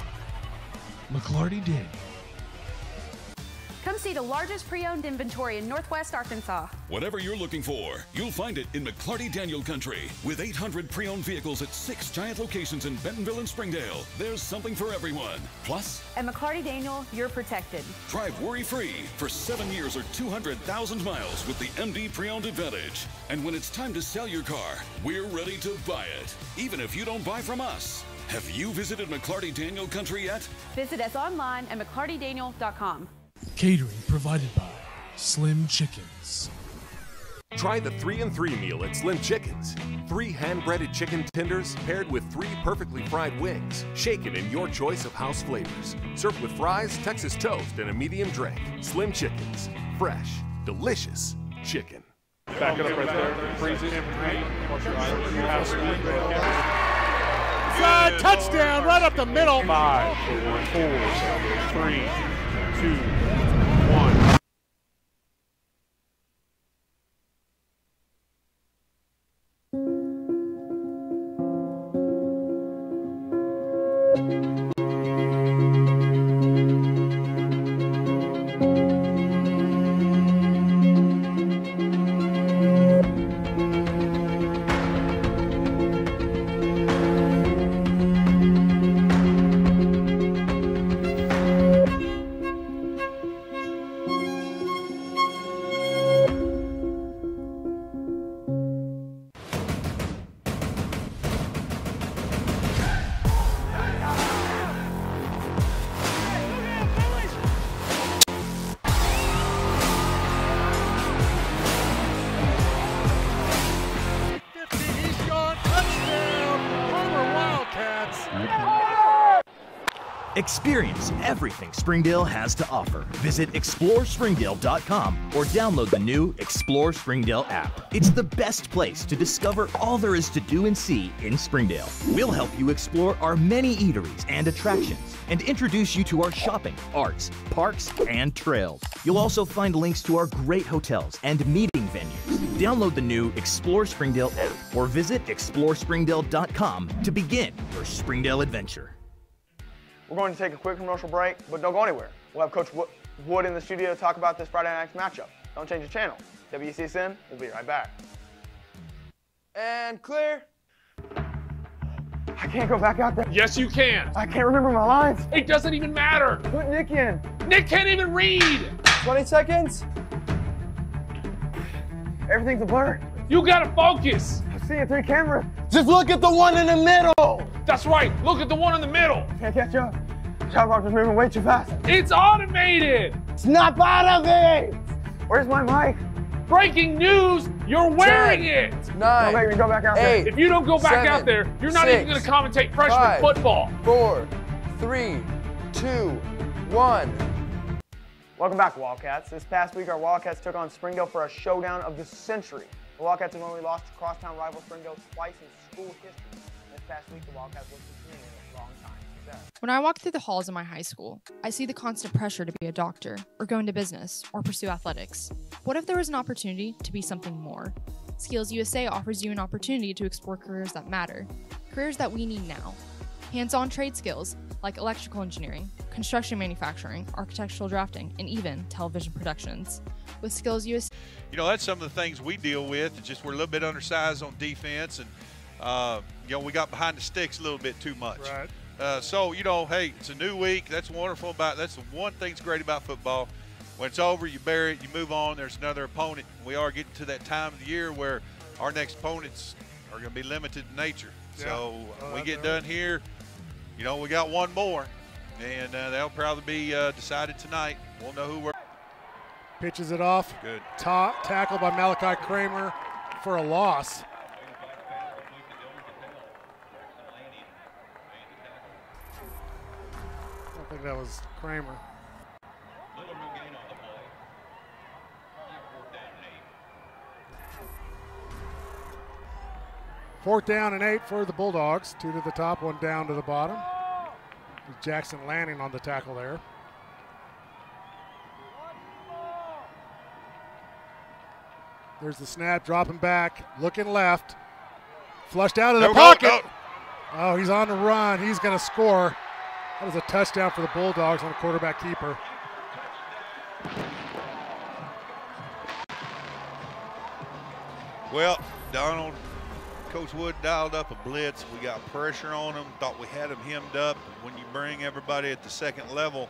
McClarty Daniel. Come see the largest pre-owned inventory in Northwest Arkansas. Whatever you're looking for, you'll find it in McClarty Daniel Country. With 800 pre-owned vehicles at 6 giant locations in Bentonville and Springdale, there's something for everyone. Plus, At McClarty Daniel, you're protected. drive worry-free for 7 years or 200,000 miles with the MD Pre-Owned Advantage. And when it's time to sell your car, we're ready to buy it, even if you don't buy from us. Have you visited McClarty Daniel Country yet? Visit us online at McClartyDaniel.com. Catering provided by Slim Chickens. Try the 3-and-3 meal at Slim Chickens. 3 hand-breaded chicken tenders paired with 3 perfectly fried wings, shaken in your choice of house flavors. Served with fries, Texas toast, and a medium drink. Slim Chickens. Fresh, delicious chicken. Back it up right there. Freeze it. Touchdown right up the middle. 5, 4, 3, 2, 1. Experience everything Springdale has to offer. Visit ExploreSpringdale.com or download the new Explore Springdale app. It's the best place to discover all there is to do and see in Springdale. We'll help you explore our many eateries and attractions and introduce you to our shopping, arts, parks, and trails. You'll also find links to our great hotels and meeting venues. Download the new Explore Springdale app or visit ExploreSpringdale.com to begin your Springdale adventure. We're going to take a quick commercial break, but don't go anywhere. We'll have Coach Wood in the studio to talk about this Friday night's matchup. Don't change the channel. WCSN, we'll be right back. And clear. I can't go back out there. Yes, you can. I can't remember my lines. It doesn't even matter. Put Nick in. Nick can't even read. 20 seconds. Everything's a blur. You gotta focus. I see it through camera. Just look at the one in the middle. That's right. Look at the one in the middle. Can't catch up. Shot clock is moving way too fast. It's automated. Snap out of it. Where's my mic? Breaking news, you're wearing it. 9, Go back out there. 8, If you don't go back 7, out there, you're not 6, even going to commentate freshman 5, football. 4, 3, 2, 1. Welcome back, Wildcats. This past week, our Wildcats took on Springdale for a showdown of the century. The Wildcats have only lost to crosstown rival Springdale twice in school history. This past week, the Wildcats looked to continue a long time success. When I walk through the halls of my high school, I see the constant pressure to be a doctor, or go into business, or pursue athletics. What if there was an opportunity to be something more? Skills USA offers you an opportunity to explore careers that matter, careers that we need now. Hands-on trade skills like electrical engineering, construction manufacturing, architectural drafting, and even television productions. With Skills USA, you know, that's some of the things we deal with. It's just we're a little bit undersized on defense, and you know, we got behind the sticks a little bit too much. Right. So, you know, hey, it's a new week. That's wonderful that's the one thing that's great about football. When it's over, you bury it, you move on. There's another opponent. We are getting to that time of the year where our next opponents are going to be limited in nature. Yeah. So when we get done here, you know, we got one more, and that'll probably be decided tonight. We'll know who we're. Pitches it off. Good. Tackled by Malachi Kramer for a loss. I don't think that was Kramer. Fourth down and 8 for the Bulldogs. 2 to the top, 1 down to the bottom. Jackson Lanning on the tackle there. There's the snap, dropping back, looking left. Flushed out of the pocket. Oh, he's on the run. He's going to score. That was a touchdown for the Bulldogs on a quarterback keeper. Well, Donald, Coach Wood dialed up a blitz. We got pressure on him, thought we had him hemmed up. When you bring everybody at the second level,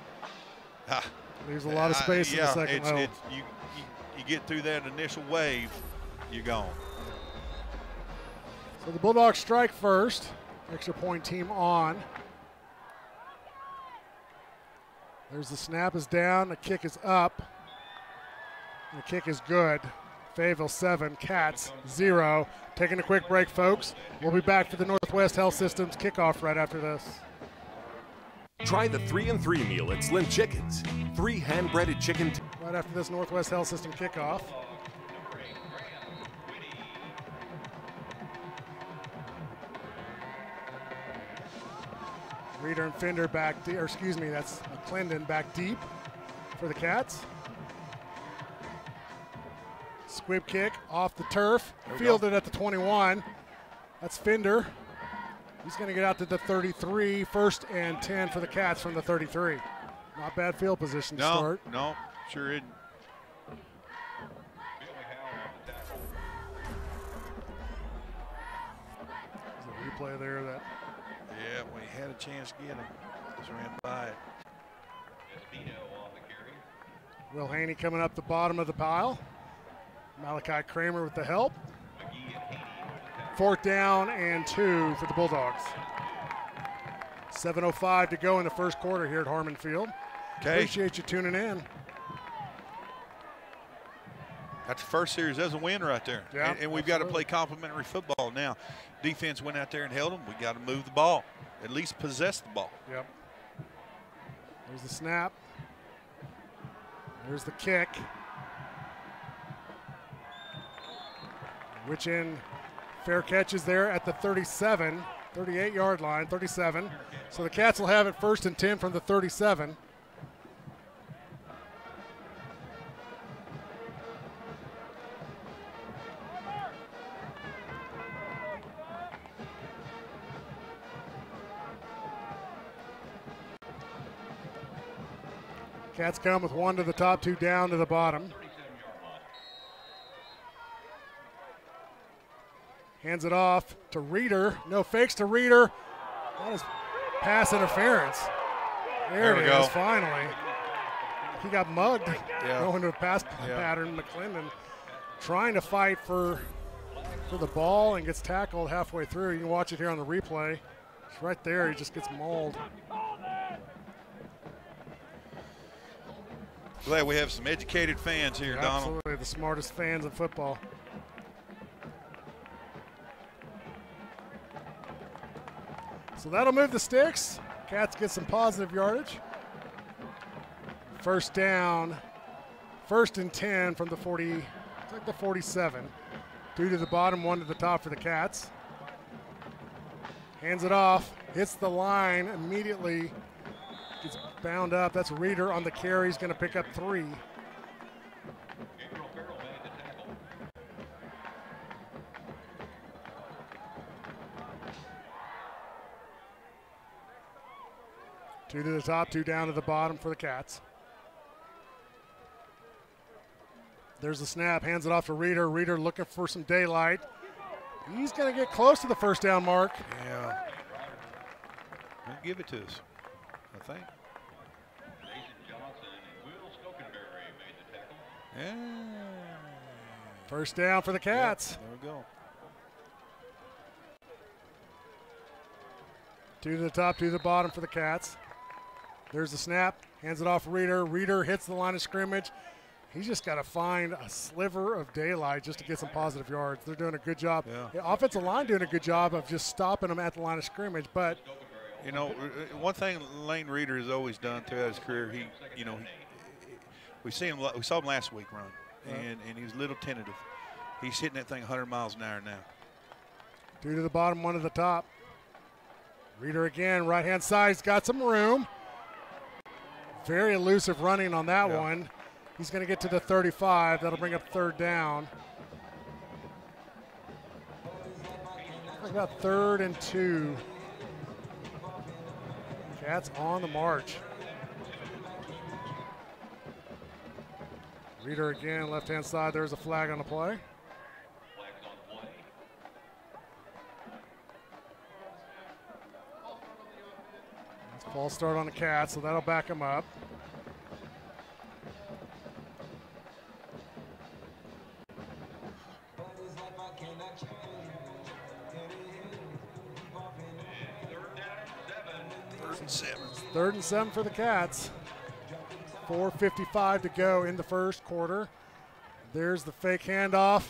there's a lot of space in the second level. You get through that initial wave, you're gone. So the Bulldogs strike first. Extra point team on. There's the snap is down, the kick is up. The kick is good. Fayetteville 7, Cats 0. Taking a quick break, folks. We'll be back for the Northwest Health Systems kickoff right after this. Try the 3-and-3 meal at Slim Chickens. 3 hand-breaded chicken. Right after this Northwest Health System kickoff. Reeder and Fender back deep, or excuse me, that's McClendon back deep for the Cats. Squib kick off the turf, fielded at the 21. That's Fender. He's going to get out to the 33, 1st and 10 for the Cats from the 33. Not bad field position to start. No, sure isn't. There's a replay there that. Yeah, we had a chance to get him. Just ran by it. Will Haney coming up the bottom of the pile. Malachi Kramer with the help. 4th down and 2 for the Bulldogs. 7:05 to go in the first quarter here at Harmon Field. Okay. Appreciate you tuning in. That's the first series. That's a win right there. Yeah, and we've got to play complementary football now. Defense went out there and held them. We got to move the ball, at least possess the ball. Yep. There's the snap. There's the kick. Which in fair catches there at the 37, 38-yard line, 37. So the Cats will have it 1st and 10 from the 37. Cats come with 1 to the top, 2 down to the bottom. Hands it off to Reeder. No fakes to Reeder. That is pass interference. There it is, finally. He got mugged going to a pass pattern. McClendon trying to fight for the ball and gets tackled halfway through. You can watch it here on the replay. It's right there. He just gets mauled. Glad we have some educated fans here, Donald. Absolutely, the smartest fans in football. So that'll move the sticks. Cats get some positive yardage. First down, 1st and 10 from the 40, it's like the 47. 2 to the bottom, 1 to the top for the Cats. Hands it off, hits the line immediately, gets bound up. That's Reeder on the carry. He's going to pick up 3. Two to the top, 2 down to the bottom for the Cats. There's the snap, hands it off to Reeder. Reeder looking for some daylight. He's going to get close to the first down mark. Yeah. He'll give it to us, I think. Yeah. First down for the Cats. Yep, there we go. 2 to the top, 2 to the bottom for the Cats. There's the snap, hands it off to Reeder. Reeder hits the line of scrimmage. He's just got to find a sliver of daylight just to get some positive yards. They're doing a good job. Yeah. The offensive line doing a good job of just stopping them at the line of scrimmage. But you know, one thing Lane Reeder has always done throughout his career, we saw him last week run, and he was a little tentative. He's hitting that thing 100 miles an hour now. 2 to the bottom, 1 to the top. Reeder again, right-hand side. He's got some room. Very elusive running on that one. He's going to get to the 35. That'll bring up 3rd down. About 3rd and 2. Cats on the march. Reeder again, left-hand side. There's a flag on the play. False start on the Cats, so that'll back him up. Third and 7 for the Cats. 4:55 to go in the first quarter. There's the fake handoff.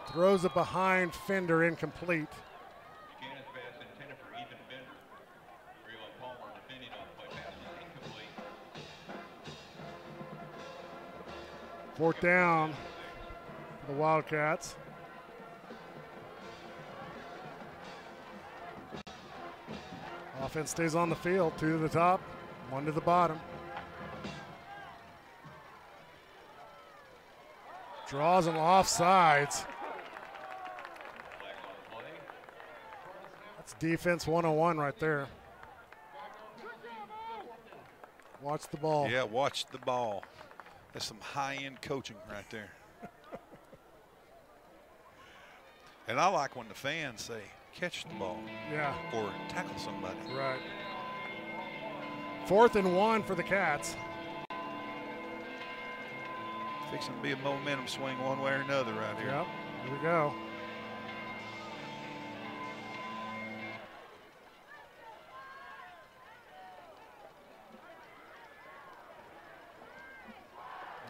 Throws it behind Fender, incomplete. Fourth down for the Wildcats. Offense stays on the field. 2 to the top, 1 to the bottom. Draws them off sides. That's defense 101 right there. Watch the ball. Yeah, watch the ball. That's some high-end coaching right there. And I like when the fans say, catch the ball. Yeah. Or tackle somebody. Right. 4th and 1 for the Cats. Fixing to be a momentum swing one way or another right here. Yep, here we go.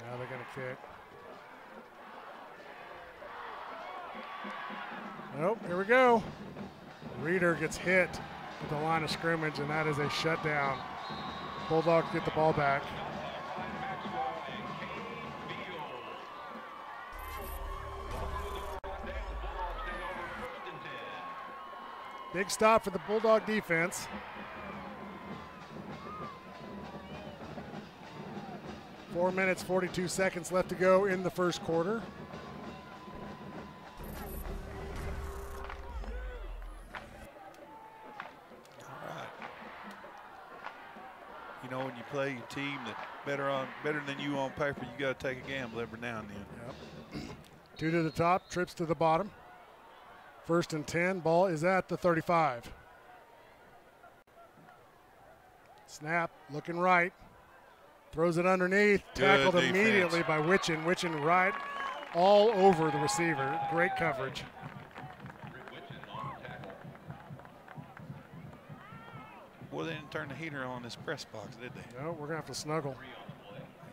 Now they're going to kick. Nope, here we go. Reeder gets hit at the line of scrimmage, and that is a shutdown. Bulldogs get the ball back. Big stop for the Bulldog defense. Four minutes, 42 seconds left to go in the first quarter. You know, when you play your team that's better than you on paper, you got to take a gamble every now and then. Yep. 2 to the top, trips to the bottom. 1st and 10, ball is at the 35. Snap, looking right. Throws it underneath, tackled immediately by Witchin. Witchin right all over the receiver. Great coverage. Well, they didn't turn the heater on this press box, did they? No, we're going to have to snuggle.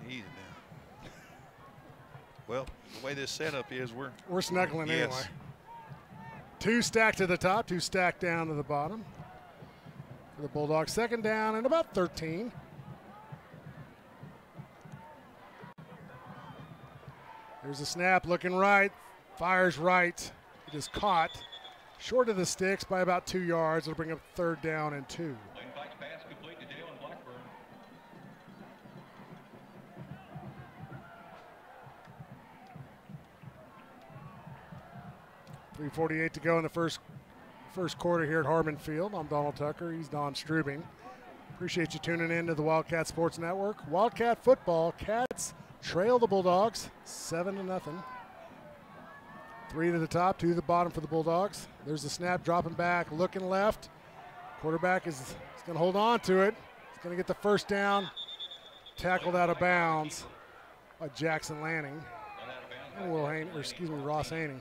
Easy now. Well, the way this setup is, we're snuggling yes. anyway. 2 stacked to the top, 2 stacked down to the bottom. For the Bulldogs, 2nd down and about 13. There's a snap, looking right, fires right. It is caught short of the sticks by about 2 yards. It'll bring up 3rd down and 2. 3:48 to go in the first quarter here at Har-Ber Field. I'm Donald Tucker. He's Don Strubing. Appreciate you tuning in to the Wildcat Sports Network. Wildcat football. Cats trail the Bulldogs 7-0. 3 to the top, 2 to the bottom for the Bulldogs. There's the snap, dropping back, looking left. Quarterback is going to hold on to it. He's going to get the 1st down. Tackled out of bounds by Jackson Lanning and Ross Haney.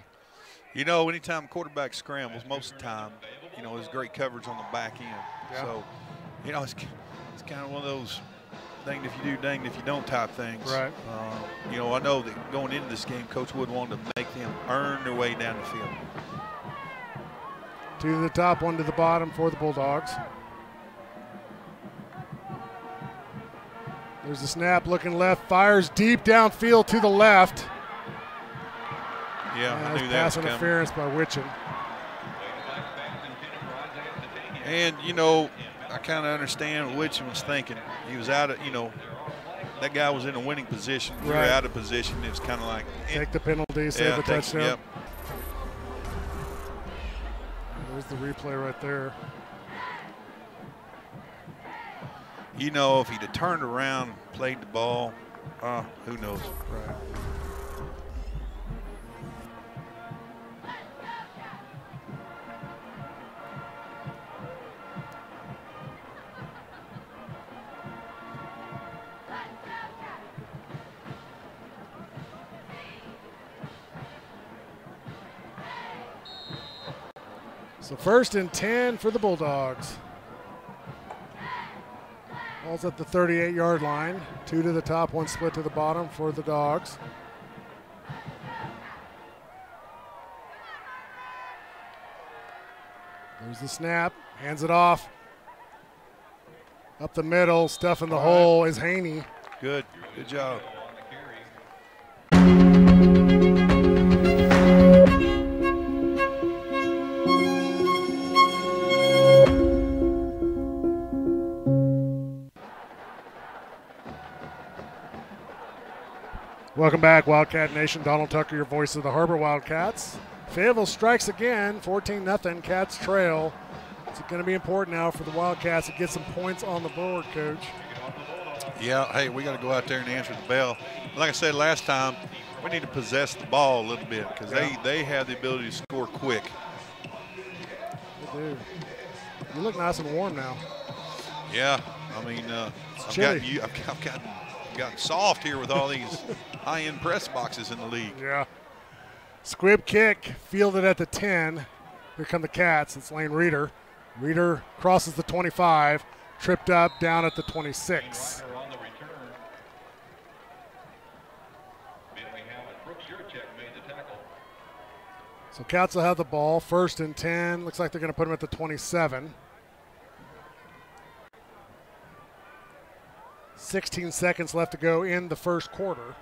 You know, anytime quarterback scrambles, most of the time, you know, there's great coverage on the back end. Yeah. So, you know, it's kind of one of those danged if you do, danged if you don't type things. Right. You know, I know that going into this game, Coach Wood wanted to make them earn their way down the field. 2 to the top, 1 to the bottom for the Bulldogs. There's the snap, looking left, fires deep downfield to the left. Yeah, I knew that was pass interference by Witchin. And, you know, I kind of understand what Witchin was thinking. He was out of, you know, that guy was in a winning position. We were out of position. It was kind of like. Take the penalty, save the touchdown. Yep. There's the replay right there. You know, if he'd have turned around, played the ball, who knows? Right. So 1st and 10 for the Bulldogs. Ball's at the 38-yard line. 2 to the top, 1 split to the bottom for the Dogs. There's the snap, hands it off. Up the middle, stuffing the hole is Haney. Good job. Welcome back, Wildcat Nation. Donald Tucker, your voice of the Har-Ber Wildcats. Fayetteville strikes again, 14-0. Cats trail. It's going to be important now for the Wildcats to get some points on the board, Coach. Yeah, hey, we got to go out there and answer the bell. Like I said last time, we need to possess the ball a little bit because they have the ability to score quick. They do. You look nice and warm now. Yeah, I mean, I've gotten soft here with all these high-end press boxes in the league. Yeah. Squib kick, fielded at the 10. Here come the Cats. It's Lane Reeder. Reeder crosses the 25, tripped up down at the 26. So Cats will have the ball, 1st and 10. Looks like they're going to put him at the 27. 16 seconds left to go in the first quarter.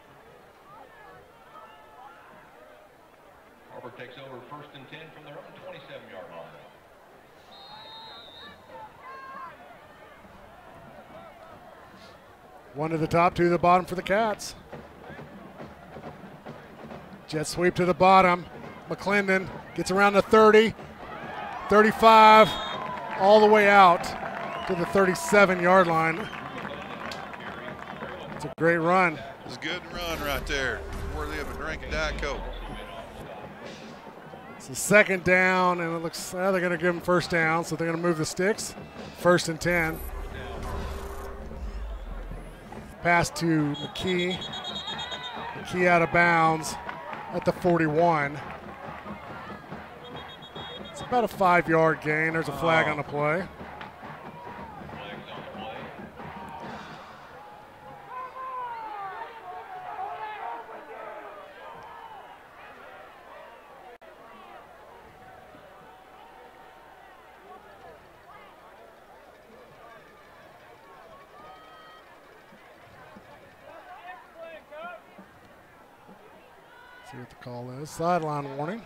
Har-Ber takes over 1st and 10 from their own 27-yard line. One to the top, 2 to the bottom for the Cats. Jet sweep to the bottom. McClendon gets around the 30, 35, all the way out to the 37-yard line. It's a great run. It's a good run right there. Worthy of a drink of Diet Coke. It's the 2nd down, and it looks they're going to give them 1st down, so they're going to move the sticks. 1st and 10. Pass to McKee. McKee out of bounds at the 41. It's about a 5-yard gain. There's a flag on the play. See what the call is. Sideline warning.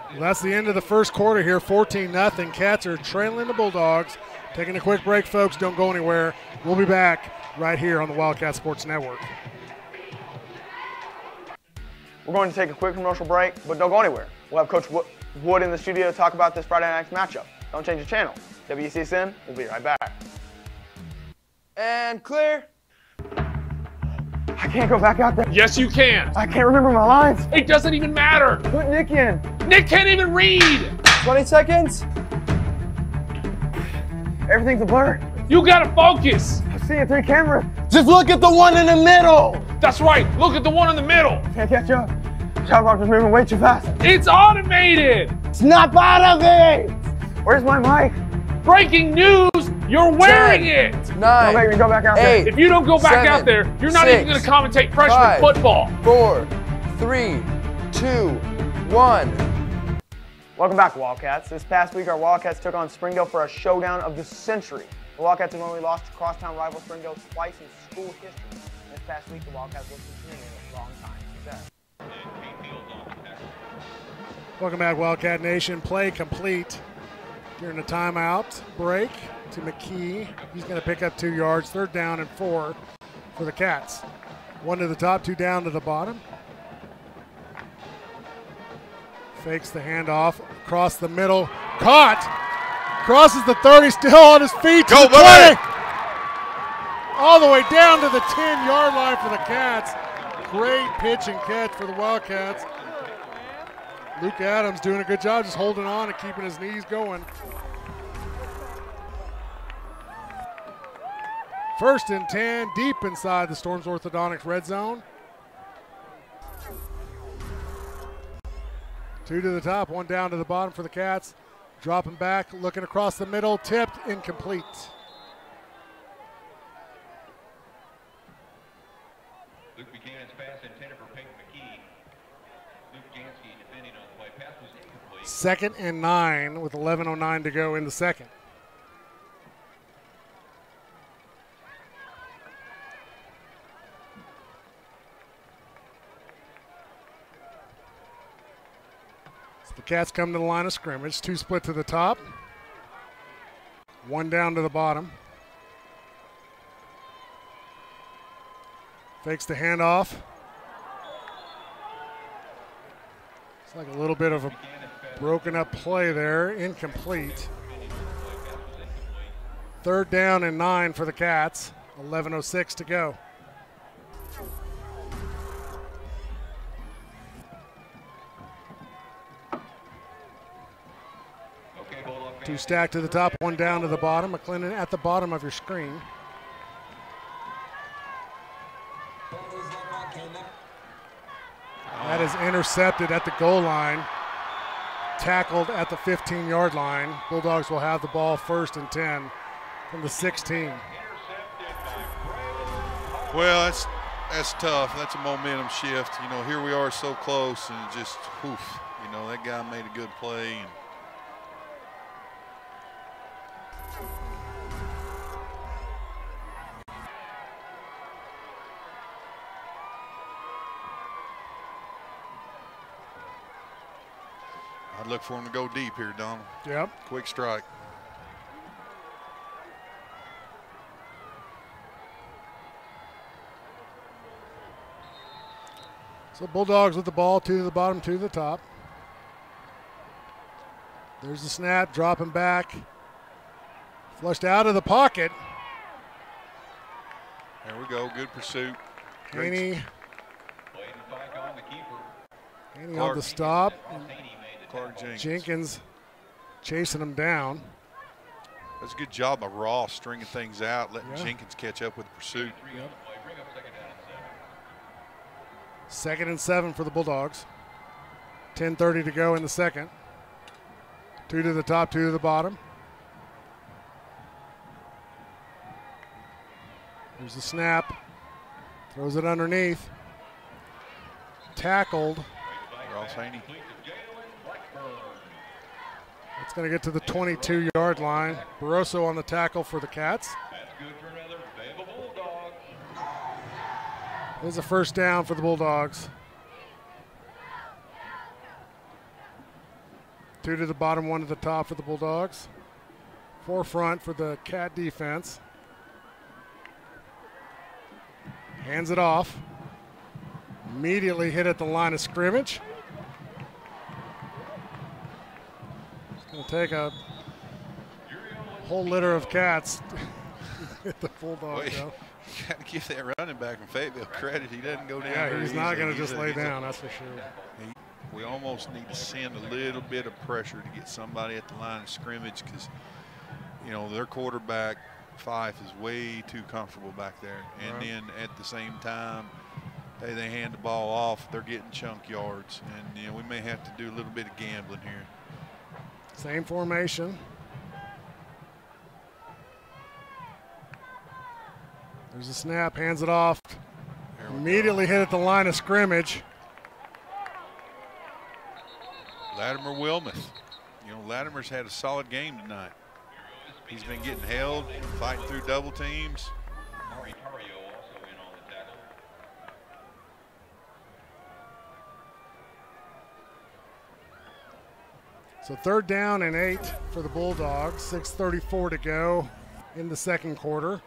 Well, that's the end of the first quarter here, 14-0. Cats are trailing the Bulldogs. Taking a quick break, folks. Don't go anywhere. We'll be back right here on the Wildcat Sports Network. We're going to take a quick commercial break, but don't go anywhere. We'll have Coach Wood in the studio to talk about this Friday night's matchup. Don't change the channel. WCSN, we'll be right back. And clear. I can't go back out there. Yes, you can. I can't remember my lines. It doesn't even matter. Put Nick in. Nick can't even read. 20 seconds. Everything's a blur. You gotta focus. I'm seeing 3 cameras. Just look at the one in the middle. That's right. Look at the one in the middle. Can't catch up. Shot clock is moving way too fast. It's automated. Snap out of it. Where's my mic? Breaking news. You're wearing it. 9. Don't make me go back out there. If you don't go back 7, out there, you're not 6, even going to commentate freshman 5, football. 4, 3, 2, 1. Welcome back, Wildcats. This past week, our Wildcats took on Springdale for a showdown of the century. The Wildcats have only lost to crosstown rival Springdale twice in school history. This past week, the Wildcats will continue a long time success. Welcome back, Wildcat Nation. Play complete during the timeout break to McKee. He's going to pick up 2 yards. 3rd down and 4 for the Cats. 1 to the top, 2 down to the bottom. Fakes the handoff across the middle. Caught. Crosses the 30, still on his feet. To the 20. All the way down to the 10-yard line for the Cats. Great pitch and catch for the Wildcats. Luke Adams doing a good job just holding on and keeping his knees going. 1st and 10, deep inside the Storms Orthodontics red zone. 2 to the top, 1 down to the bottom for the Cats. Dropping back, looking across the middle, tipped, incomplete. Luke Buchanan's pass intended for Peyton McKee. Luke Jansky defending on the play. Pass was incomplete. 2nd and 9 with 11:09 to go in the second. The Cats come to the line of scrimmage. 2 split to the top. 1 down to the bottom. Fakes the handoff. It's like a little bit of a broken up play there. Incomplete. 3rd down and 9 for the Cats. 11:06 to go. 2 stacked to the top, 1 down to the bottom. McClendon at the bottom of your screen. That is intercepted at the goal line. Tackled at the 15-yard line. Bulldogs will have the ball 1st and 10 from the 16. Well, that's tough. That's a momentum shift. You know, here we are so close, and just, oof, you know, that guy made a good play. And I'd look for him to go deep here, Donald. Yep. Quick strike. So Bulldogs with the ball, 2 to the bottom, 2 to the top. There's the snap, dropping back. Flushed out of the pocket. There we go, good pursuit. Haney on the stop. Clark Jenkins chasing him down. That's a good job by Ross stringing things out, letting Jenkins catch up with the pursuit. Yep. 2nd and 7 for the Bulldogs. 10:30 to go in the second. 2 to the top, 2 to the bottom. There's the snap. Throws it underneath. Tackled. Ross Haney. It's going to get to the 22-yard line. Barroso on the tackle for the Cats. That's good for another Fayetteville Bulldog. There's a first down for the Bulldogs. 2 to the bottom, 1 to the top for the Bulldogs. 4 front for the Cat defense. Hands it off. Immediately hit at the line of scrimmage. It's going to take a whole litter of Cats to hit the Bulldogs. You got to give that running back from Fayetteville credit. He doesn't go down. Yeah, he's not going to just lay down, that's for sure. We almost need to send a little bit of pressure to get somebody at the line of scrimmage because, you know, their quarterback, Fife, is way too comfortable back there. And then at the same time, hey, they hand the ball off, they're getting chunk yards. And, you know, we may have to do a little bit of gambling here. Same formation. There's a snap, hands it off. Immediately hit at the line of scrimmage. Latimer Wilmoth. You know, Latimer's had a solid game tonight. He's been getting held, fighting through double teams. So 3rd down and 8 for the Bulldogs. 6:34 to go in the second quarter.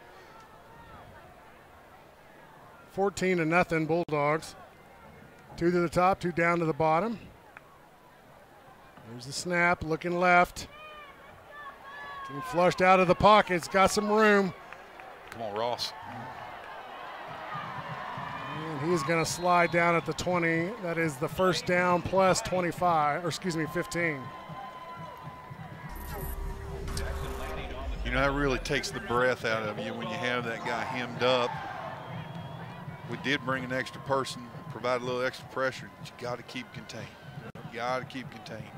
14-0 Bulldogs. 2 to the top, 2 down to the bottom. There's the snap, looking left. Getting flushed out of the pocket. It's got some room. Come on, Ross. And he's going to slide down at the 20. That is the first down plus 25, or excuse me, 15. You know, that really takes the breath out of you when you have that guy hemmed up. We did bring an extra person, provide a little extra pressure, but you got to keep contained. You got to keep contained.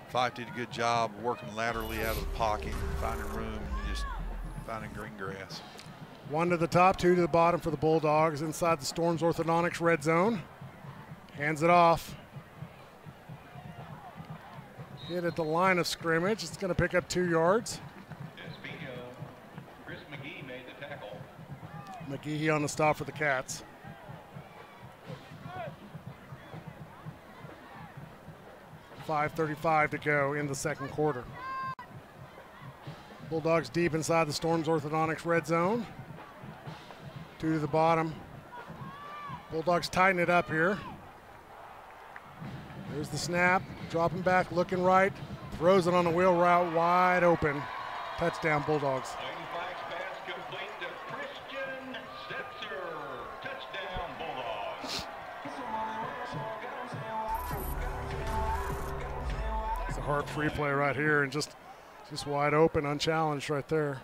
Fife did a good job working laterally out of the pocket, finding room, and just finding green grass. 1 to the top, 2 to the bottom for the Bulldogs inside the Storms Orthodontics red zone. Hands it off. Hit at the line of scrimmage. It's going to pick up 2 yards. Chris McGee made the tackle. McGee on the stop for the Cats. .5:35 to go in the second quarter. Bulldogs deep inside the Storms Orthodontics red zone. 2 to the bottom. Bulldogs tighten it up here. There's the snap, dropping back, looking right, throws it on the wheel route, wide open. Touchdown Bulldogs. It's a hard free play right here, and just wide open, unchallenged right there.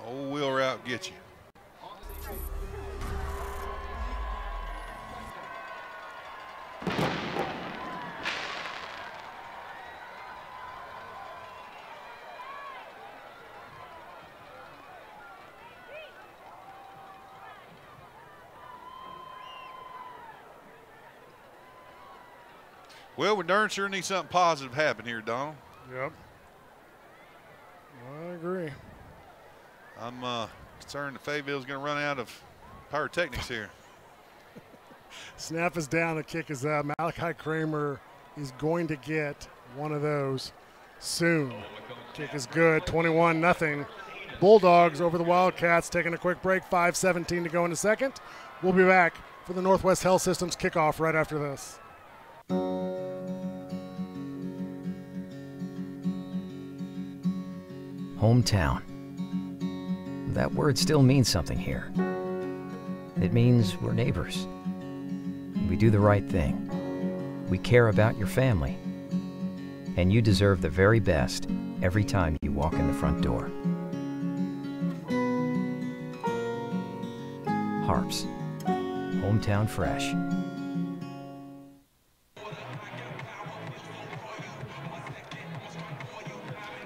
Old wheel route gets you. Well, we darn sure need something positive happen here, Donald. Yep. I agree. I'm concerned that Fayetteville's going to run out of pyrotechnics here. Snap is down, the kick is up. Malachi Kramer is going to get one of those soon. Kick is good, 21-0. Bulldogs over the Wildcats, taking a quick break, 5:17 to go in the second. We'll be back for the Northwest Health Systems kickoff right after this. Hometown. That word still means something here. It means we're neighbors. We do the right thing. We care about your family. And you deserve the very best every time you walk in the front door. Har-Ber's. Hometown fresh.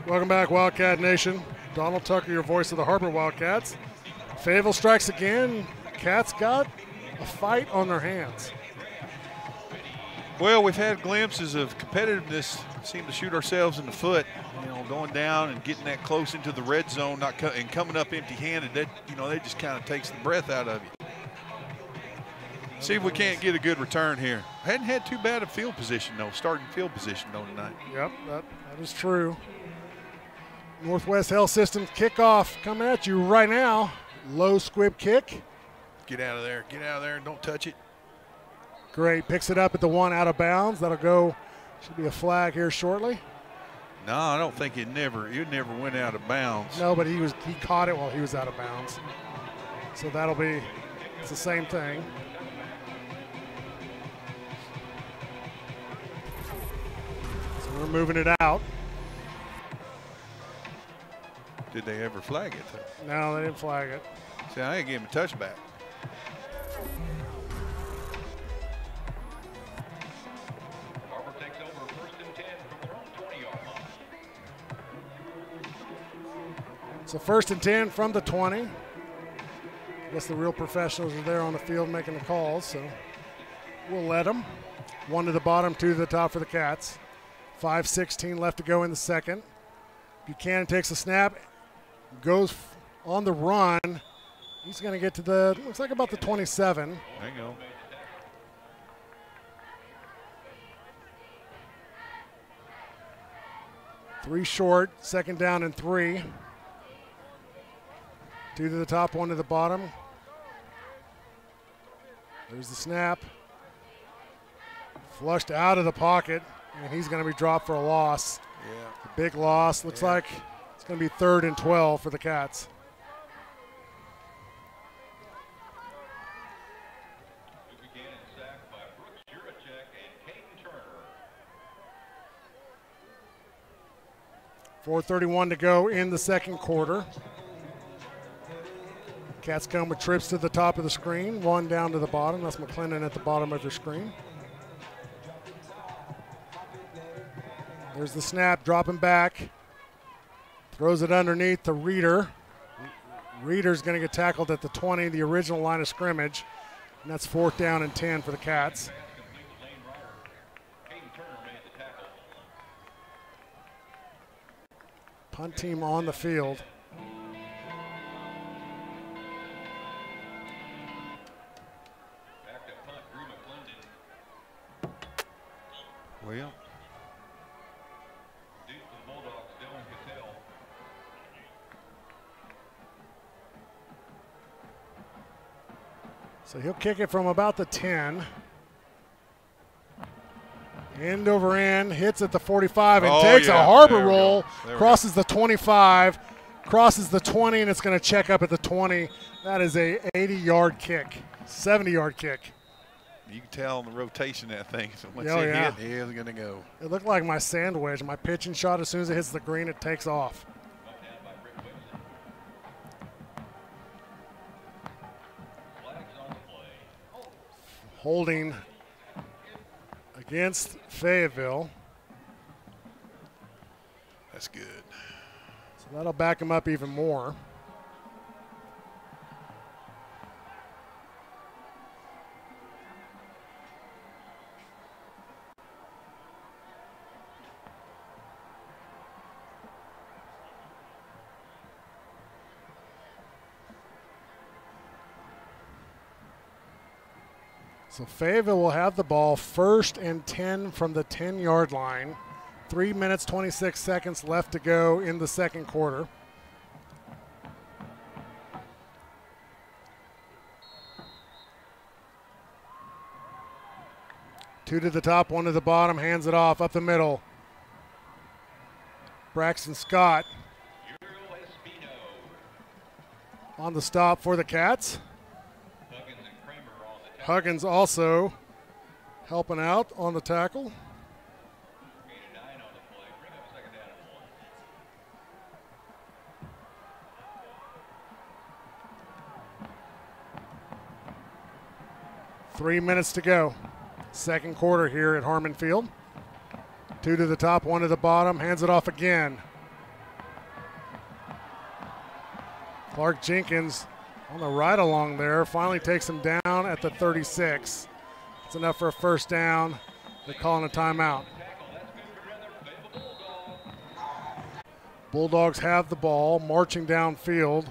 Welcome back, Wildcat Nation. Donald Tucker, your voice of the Har-Ber Wildcats. Fayetteville strikes again. Cats got a fight on their hands. Well, we've had glimpses of competitiveness. Seem to shoot ourselves in the foot, you know, going down and getting that close into the red zone, and coming up empty-handed. That, you know, that just kind of takes the breath out of you. See if we can't get a good return here. Hadn't had too bad a field position though, starting field position though tonight. Yep, that is true. Northwest Health Systems kickoff coming at you right now. Low squib kick. Get out of there. Get out of there and don't touch it. Great. Picks it up at the 1 out of bounds. That'll go. Should be a flag here shortly. No, I don't think it never went out of bounds. No, but he caught it while he was out of bounds. So that'll be, it's the same thing. So we're moving it out. Did they ever flag it though? No, they didn't flag it. See, I ain't gave him a touchback. Har-Ber takes over 1st and 10 from their own 20-yard line. So 1st and 10 from the 20. I guess the real professionals are there on the field making the calls, so we'll let them. 1 to the bottom, 2 to the top for the Cats. 5:16 left to go in the second. Buchanan takes a snap, goes on the run. He's going to get to the, looks like about the 27. There you go. Three short, 2nd down and 3. 2 to the top, 1 to the bottom. There's the snap. Flushed out of the pocket, and he's going to be dropped for a loss. Yeah. A big loss. Looks like it's going to be 3rd and 12 for the Cats. Buchanan sacked by Brooks Juracek and Caden Turner. 4:31 to go in the second quarter. Cats come with trips to the top of the screen, 1 down to the bottom. That's McClendon at the bottom of your screen. There's the snap, dropping back. Throws it underneath to Reeder. Reeder's going to get tackled at the 20, the original line of scrimmage. And that's 4th down and 10 for the Cats. Punt team on the field. Well, so he'll kick it from about the 10. End over end, hits at the 45 and takes a Har-Ber roll, crosses the 25, crosses the 20, and it's going to check up at the 20. That is a 80-yard kick, 70-yard kick. You can tell on the rotation of that thing. So once Oh, it yeah. hit, it's going to go. It looked like my sandwich. My pitching shot, as soon as it hits the green, it takes off. Holding against Fayetteville. That's good. So that'll back him up even more. So Fayetteville will have the ball 1st and 10 from the 10-yard line. 3 minutes, 26 seconds left to go in the second quarter. Two to the top, 1 to the bottom, hands it off, up the middle. Braxton Scott on the stop for the Cats. Huggins also helping out on the tackle. Three minutes to go. Second quarter here at Harmon Field. 2 to the top, 1 to the bottom, hands it off again. Clark Jenkins on the right along there, finally takes him down at the 36. It's enough for a 1st down. They're calling a timeout. Bulldogs have the ball, marching downfield.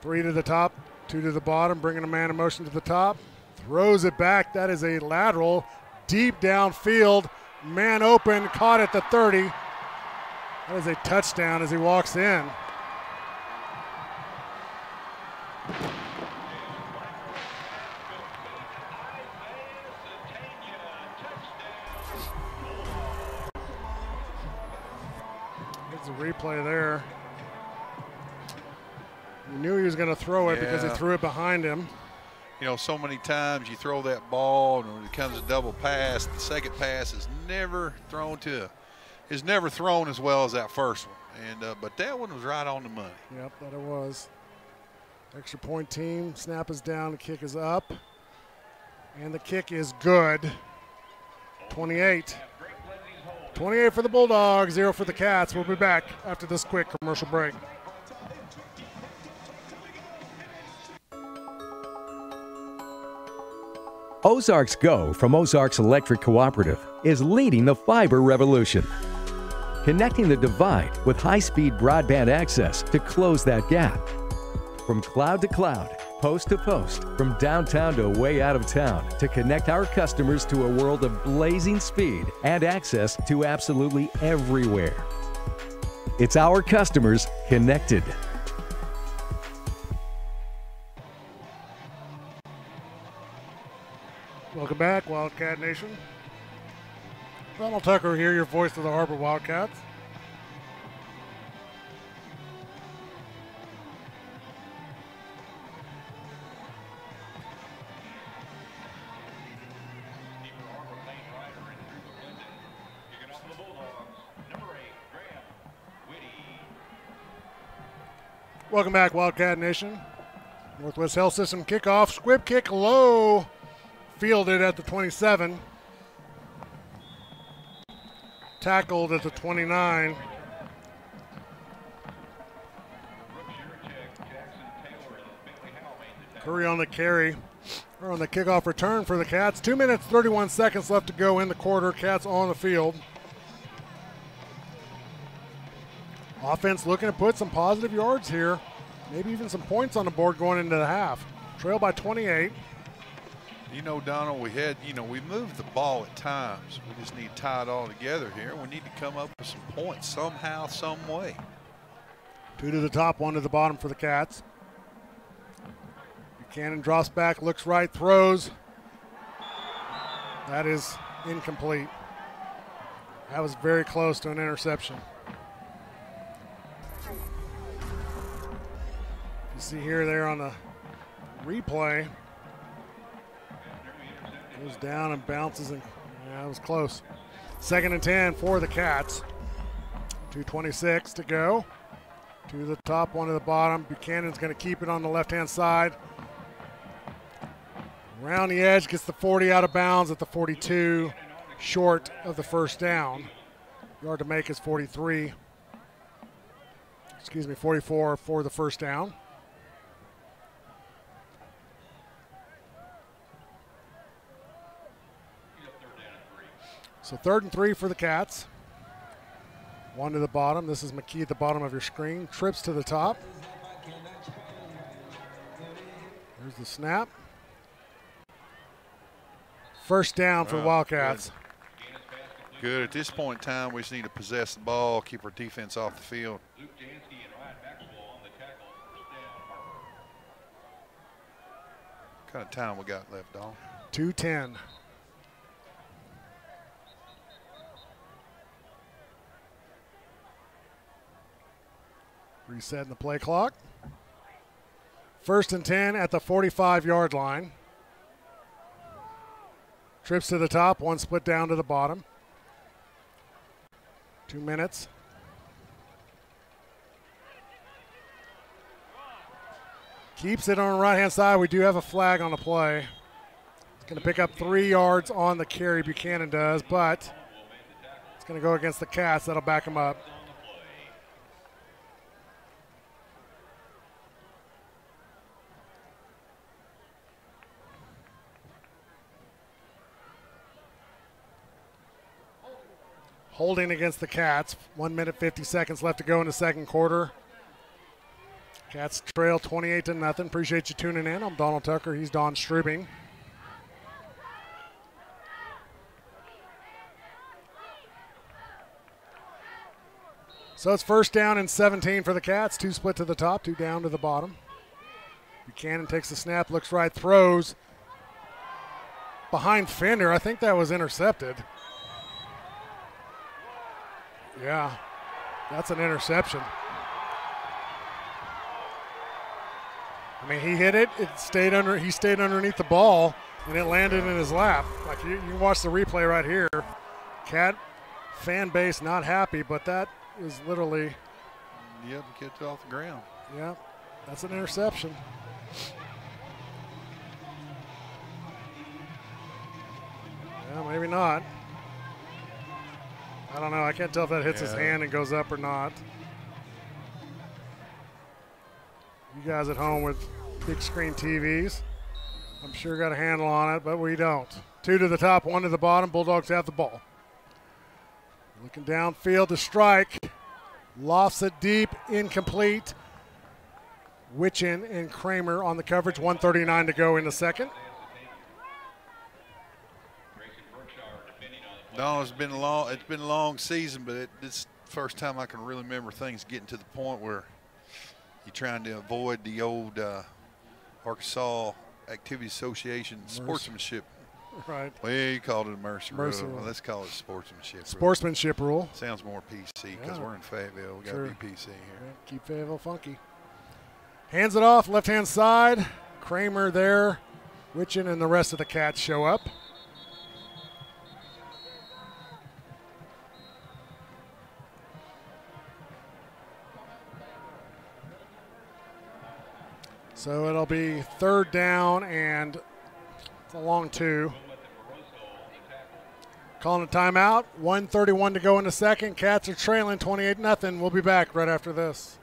Three to the top, two to the bottom, bringing a man in motion to the top. Throws it back. That is a lateral, deep downfield. Man open, caught at the 30. That is a touchdown as he walks in. There's a replay there. He knew he was going to throw it because he threw it behind him. You know, so many times you throw that ball and when it comes a double pass, the second pass is never thrown as well as that first one. And but that one was right on the money. Yep, that it was. Extra point team. Snap is down. The kick is up. And the kick is good. 28. 28 for the Bulldogs, 0 for the Cats. We'll be back after this quick commercial break. Ozarks Go from Ozarks Electric Cooperative is leading the fiber revolution, connecting the divide with high-speed broadband access to close that gap. From cloud to cloud, post to post, from downtown to way out of town, to connect our customers to a world of blazing speed and access to absolutely everywhere. It's our customers connected. Welcome back, Wildcat Nation. Donald Tucker here, your voice of the Har-Ber Wildcats. Welcome back, Wildcat Nation. Northwest Health System kickoff. Squib kick low. Fielded at the 27. Tackled at the 29. Curry on the carry. Or on the kickoff return for the Cats. 2 minutes, 31 seconds left to go in the quarter. Cats on the field. Offense looking to put some positive yards here. Maybe even some points on the board going into the half. Trail by 28. You know, Donald, we moved the ball at times. We just need to tie it all together here. We need to come up with some points somehow, some way. 2 to the top, 1 to the bottom for the Cats. Buchanan drops back, looks right, throws. That is incomplete. That was very close to an interception. You see here, there on the replay. Goes down and bounces, and yeah, it was close. 2nd and 10 for the Cats. 2:26 to go. 2 to the top, 1 to the bottom. Buchanan's going to keep it on the left-hand side. Around the edge, gets the 40 out of bounds at the 42, short of the first down. Yard to make is 44 for the first down. So 3rd and 3 for the Cats. 1 to the bottom. This is McKee at the bottom of your screen. Trips to the top. There's the snap. First down for Wildcats. Good. At this point in time, we just need to possess the ball, keep our defense off the field. What kind of time we got left, Don? 2:10. Resetting the play clock. 1st and 10 at the 45-yard line. Trips to the top, 1 split down to the bottom. 2 minutes. Keeps it on the right-hand side. We do have a flag on the play. It's going to pick up 3 yards on the carry, Buchanan does, but it's going to go against the Cats. That'll back him up. holding against the Cats. 1 minute, 50 seconds left to go in the second quarter. Cats trail 28-0. Appreciate you tuning in. I'm Donald Tucker. He's Don Strubing. So it's first down and 17 for the Cats. 2 split to the top, 2 down to the bottom. Buchanan takes the snap, looks right, throws behind Fender. I think that was intercepted. Yeah, that's an interception. I mean, he hit it. He stayed underneath the ball, and it landed in his lap. Like you can watch the replay right here. Cat fan base not happy, but that is literally. Yep, he kicked it off the ground. Yeah, that's an interception. Yeah, maybe not. I don't know. I can't tell if that hits his hand and goes up or not. You guys at home with big screen TVs, I'm sure got a handle on it, but we don't. 2 to the top, 1 to the bottom. Bulldogs have the ball. Looking downfield to strike. Lofts it deep, incomplete. Witchin and Kramer on the coverage. 1:39 to go in the second. No, it's been a long season, but it's the first time I can really remember things getting to the point where you're trying to avoid the old Arkansas Activity Association sportsmanship. Right. Well, yeah, you called it a mercy rule. Rule. Well, let's call it sportsmanship. Sportsmanship rule. Sounds more PC because we're in Fayetteville. We got to be PC here. Yeah, keep Fayetteville funky. Hands it off, left-hand side. Kramer there. Witchin and the rest of the Cats show up. So it'll be 3rd down and it's a long 2. Calling a timeout. 1:31 to go in the second. Cats are trailing 28-0. We'll be back right after this.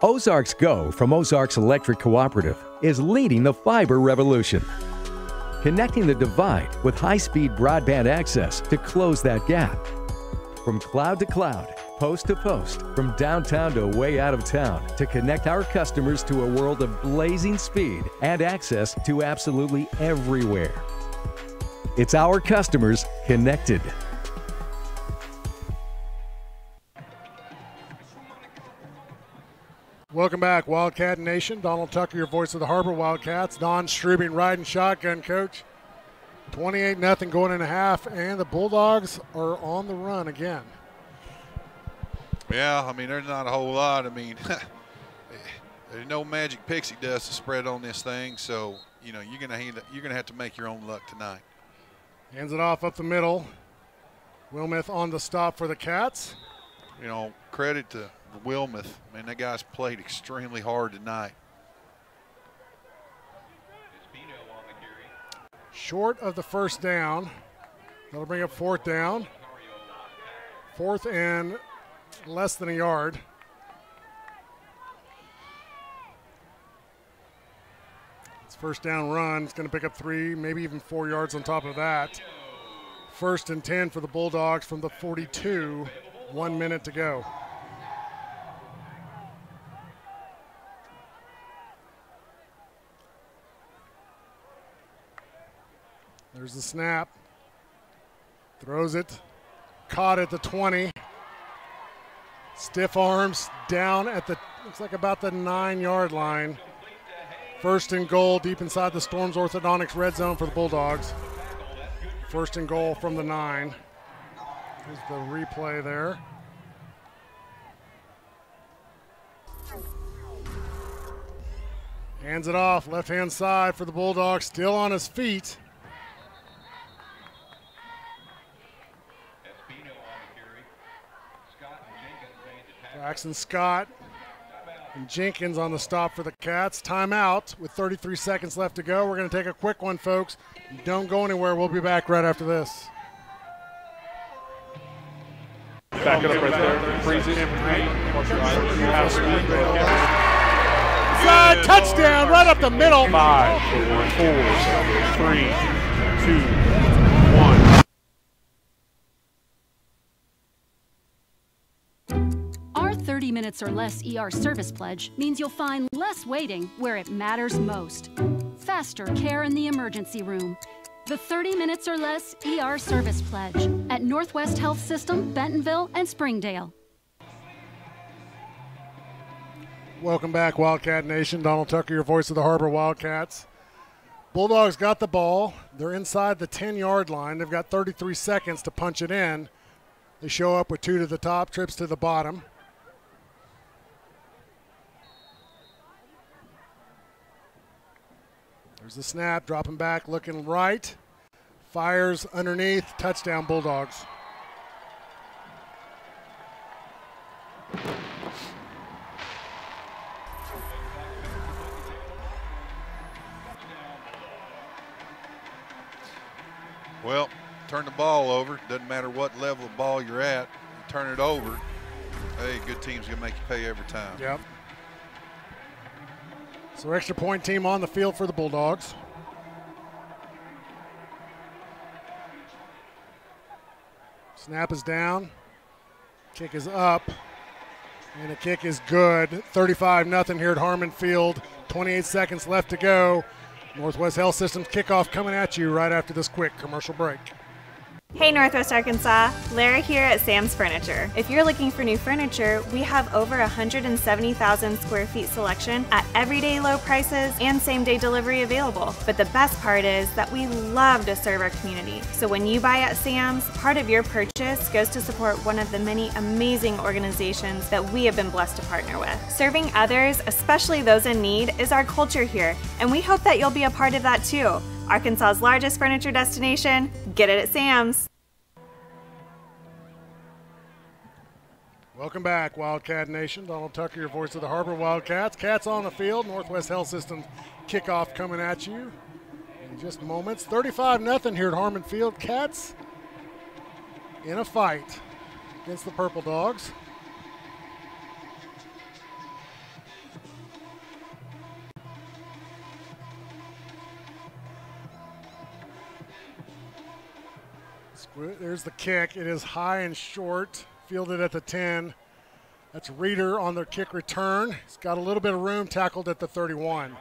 Ozarks Go from Ozarks Electric Cooperative is leading the fiber revolution. Connecting the divide with high-speed broadband access to close that gap. From cloud to cloud, post to post, from downtown to way out of town, to connect our customers to a world of blazing speed and access to absolutely everywhere. It's our customers connected. Welcome back, Wildcat Nation. Donald Tucker, your voice of the Har-Ber Wildcats. Don Strubing riding shotgun, coach. 28-0 going in a half, and the Bulldogs are on the run again. Yeah, I mean, there's not a whole lot. I mean, there's no magic pixie dust to spread on this thing, so you know you're gonna have to make your own luck tonight. Hands it off up the middle. Wilmoth on the stop for the Cats. You know, credit to Wilmoth. Man, that guy's played extremely hard tonight. Short of the first down. That'll bring up 4th down. 4th and less than a yard. It's first down run. It's going to pick up 3, maybe even 4 yards on top of that. 1st and 10 for the Bulldogs from the 42. 1 minute to go. There's the snap. Throws it. Caught at the 20. Stiff arms down at the, looks like about the 9-yard line. 1st and goal deep inside the Storms Orthodontics red zone for the Bulldogs. 1st and goal from the 9. Here's the replay there. Hands it off, left-hand side for the Bulldogs, still on his feet. Jackson Scott and Jenkins on the stop for the Cats. Timeout with 33 seconds left to go. We're going to take a quick one, folks. Don't go anywhere. We'll be back right after this. Back it up right there. Freeze it. inside, touchdown, right up the middle. 5, 4, 3, 2, 1. Our 30 minutes or less ER service pledge means you'll find less waiting where it matters most. Faster care in the emergency room. The 30 minutes or less ER service pledge at Northwest Health System, Bentonville, and Springdale. Welcome back, Wildcat Nation. Donald Tucker, your voice of the Har-Ber Wildcats. Bulldogs got the ball. They're inside the 10-yard line. They've got 33 seconds to punch it in. They show up with 2 to the top, trips to the bottom. There's the snap, dropping back, looking right. Fires underneath, touchdown Bulldogs. Well, turn the ball over. Doesn't matter what level of ball you're at. You turn it over. Hey, good team's going to make you pay every time. Yep. So extra point team on the field for the Bulldogs. Snap is down. Kick is up. And the kick is good. 35-0 here at Harmon Field. 28 seconds left to go. Northwest Health Systems kickoff coming at you right after this quick commercial break. Hey Northwest Arkansas, Lara here at Sam's Furniture. If you're looking for new furniture, we have over 170,000 square feet selection at everyday low prices and same-day delivery available. But the best part is that we love to serve our community. So when you buy at Sam's, part of your purchase goes to support one of the many amazing organizations that we have been blessed to partner with. Serving others, especially those in need, is our culture here, and we hope that you'll be a part of that too. Arkansas's largest furniture destination, get it at Sam's. Welcome back, Wildcat Nation. Donald Tucker, your voice of the Har-Ber Wildcats. Cats on the field. Northwest Health Systems kickoff coming at you in just moments. 35-0 here at Harmon Field. Cats in a fight against the Purple Dogs. There's the kick. It is high and short. Fielded at the 10. That's Reeder on the kick return. He's got a little bit of room, tackled at the 31.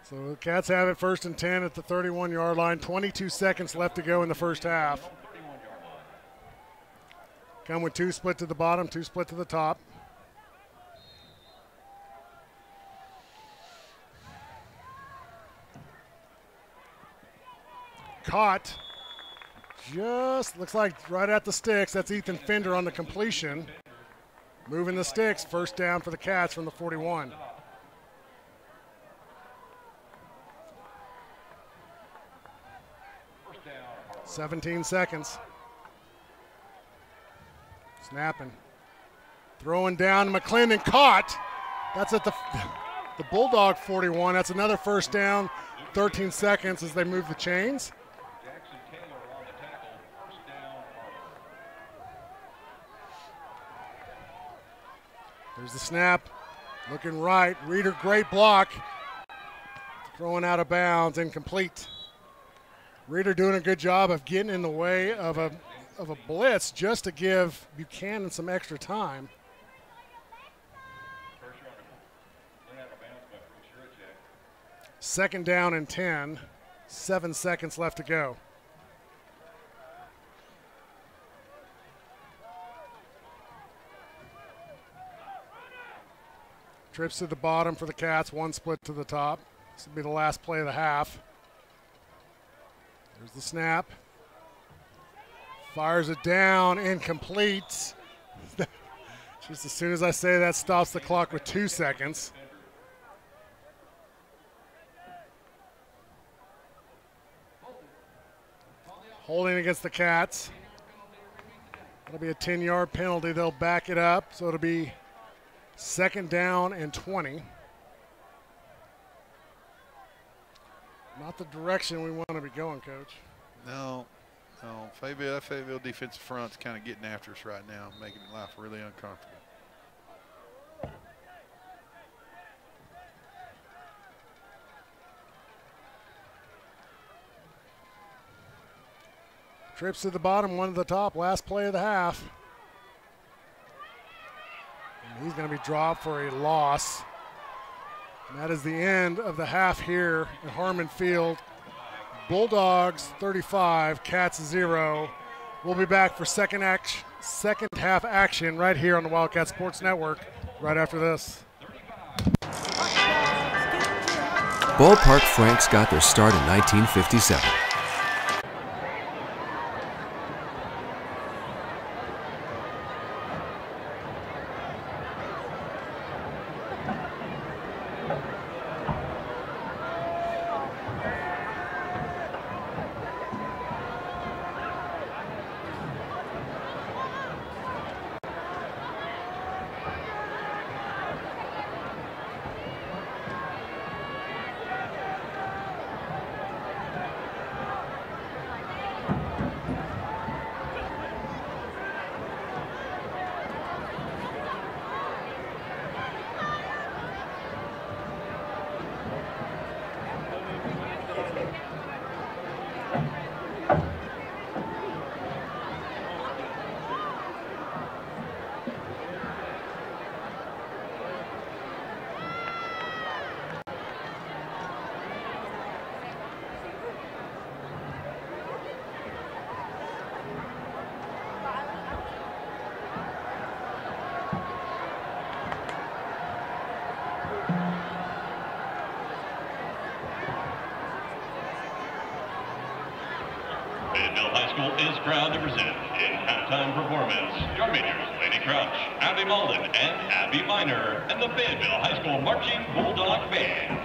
So the Cats have it 1st and 10 at the 31-yard line. 22 seconds left to go in the first half. Come with 2 split to the bottom, 2 split to the top. Caught. Just looks like right at the sticks. That's Ethan Fender on the completion. Moving the sticks. First down for the Cats from the 41. 17 seconds. Snapping. Throwing down McClendon, caught. That's at the Bulldog 41. That's another first down. 13 seconds as they move the chains. There's the snap. Looking right. Reeder, great block. Throwing out of bounds, incomplete. Reeder doing a good job of getting in the way of a blitz just to give Buchanan some extra time. Second down and 10. 7 seconds left to go. Trips to the bottom for the Cats, 1 split to the top. This will be the last play of the half. There's the snap. Fires it down, incomplete. Just as soon as I say that, stops the clock with 2 seconds. Holding against the Cats. That'll be a 10-yard penalty. They'll back it up, so it'll be 2nd down and 20. Not the direction we want to be going, Coach. No. Fayetteville defensive front's kind of getting after us right now, making life really uncomfortable. Trips to the bottom, one to the top. Last play of the half. And he's going to be dropped for a loss. And that is the end of the half here at Harmon Field. Bulldogs 35, Cats 0. We'll be back for second half action right here on the Wildcat Sports Network right after this. Ballpark Franks got their start in 1957. Fayetteville High School is proud to present in halftime performance your majors, Lady Crouch, Abby Malden, and Abby Minor, and the Fayetteville High School Marching Bulldog Band.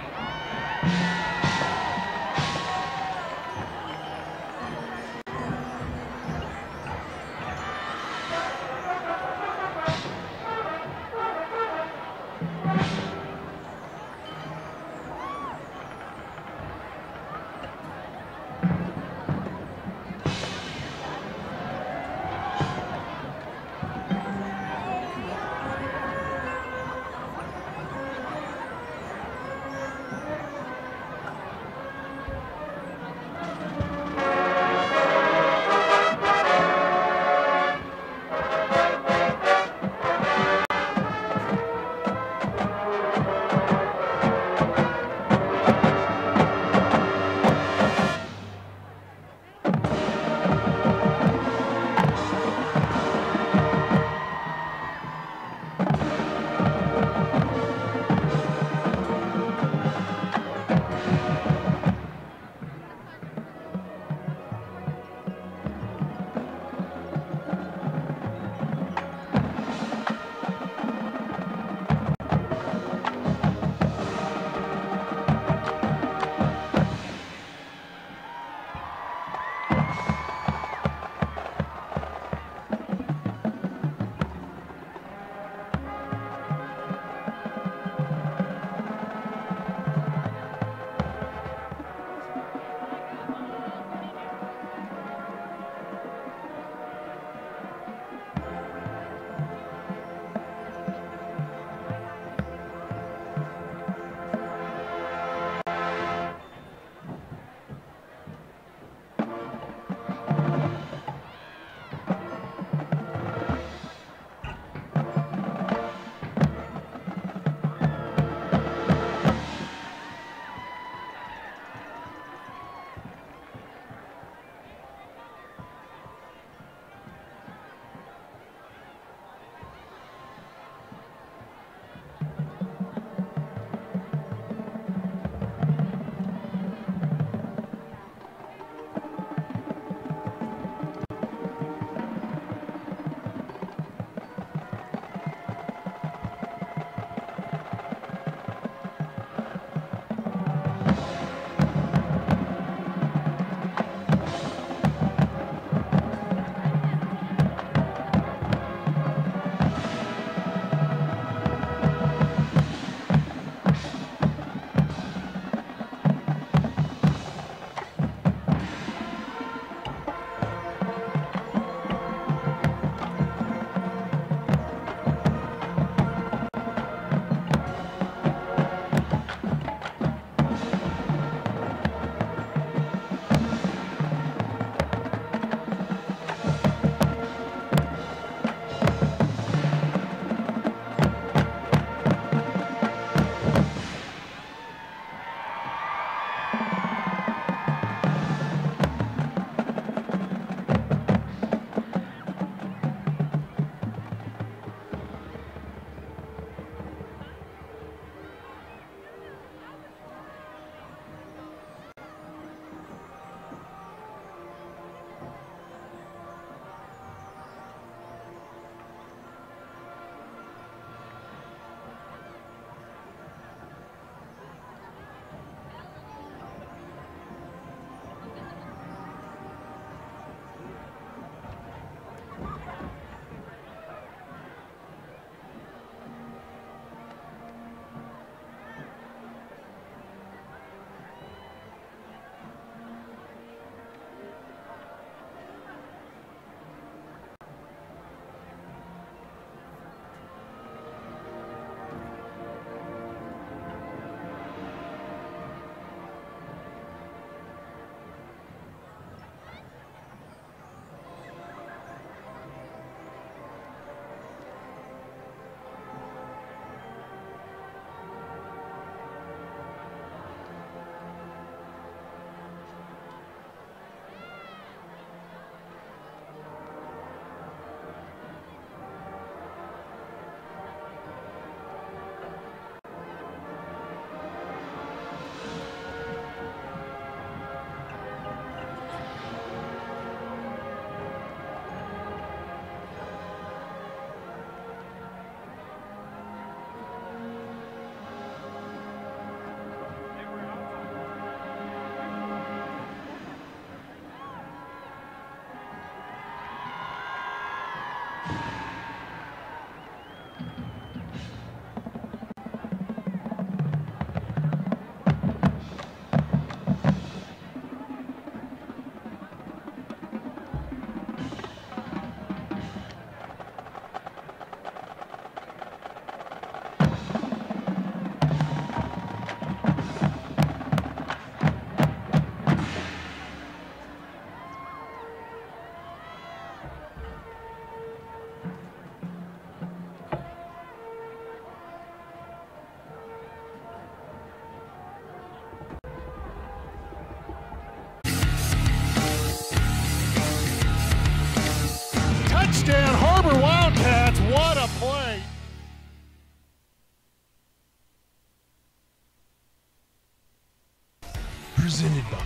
Presented by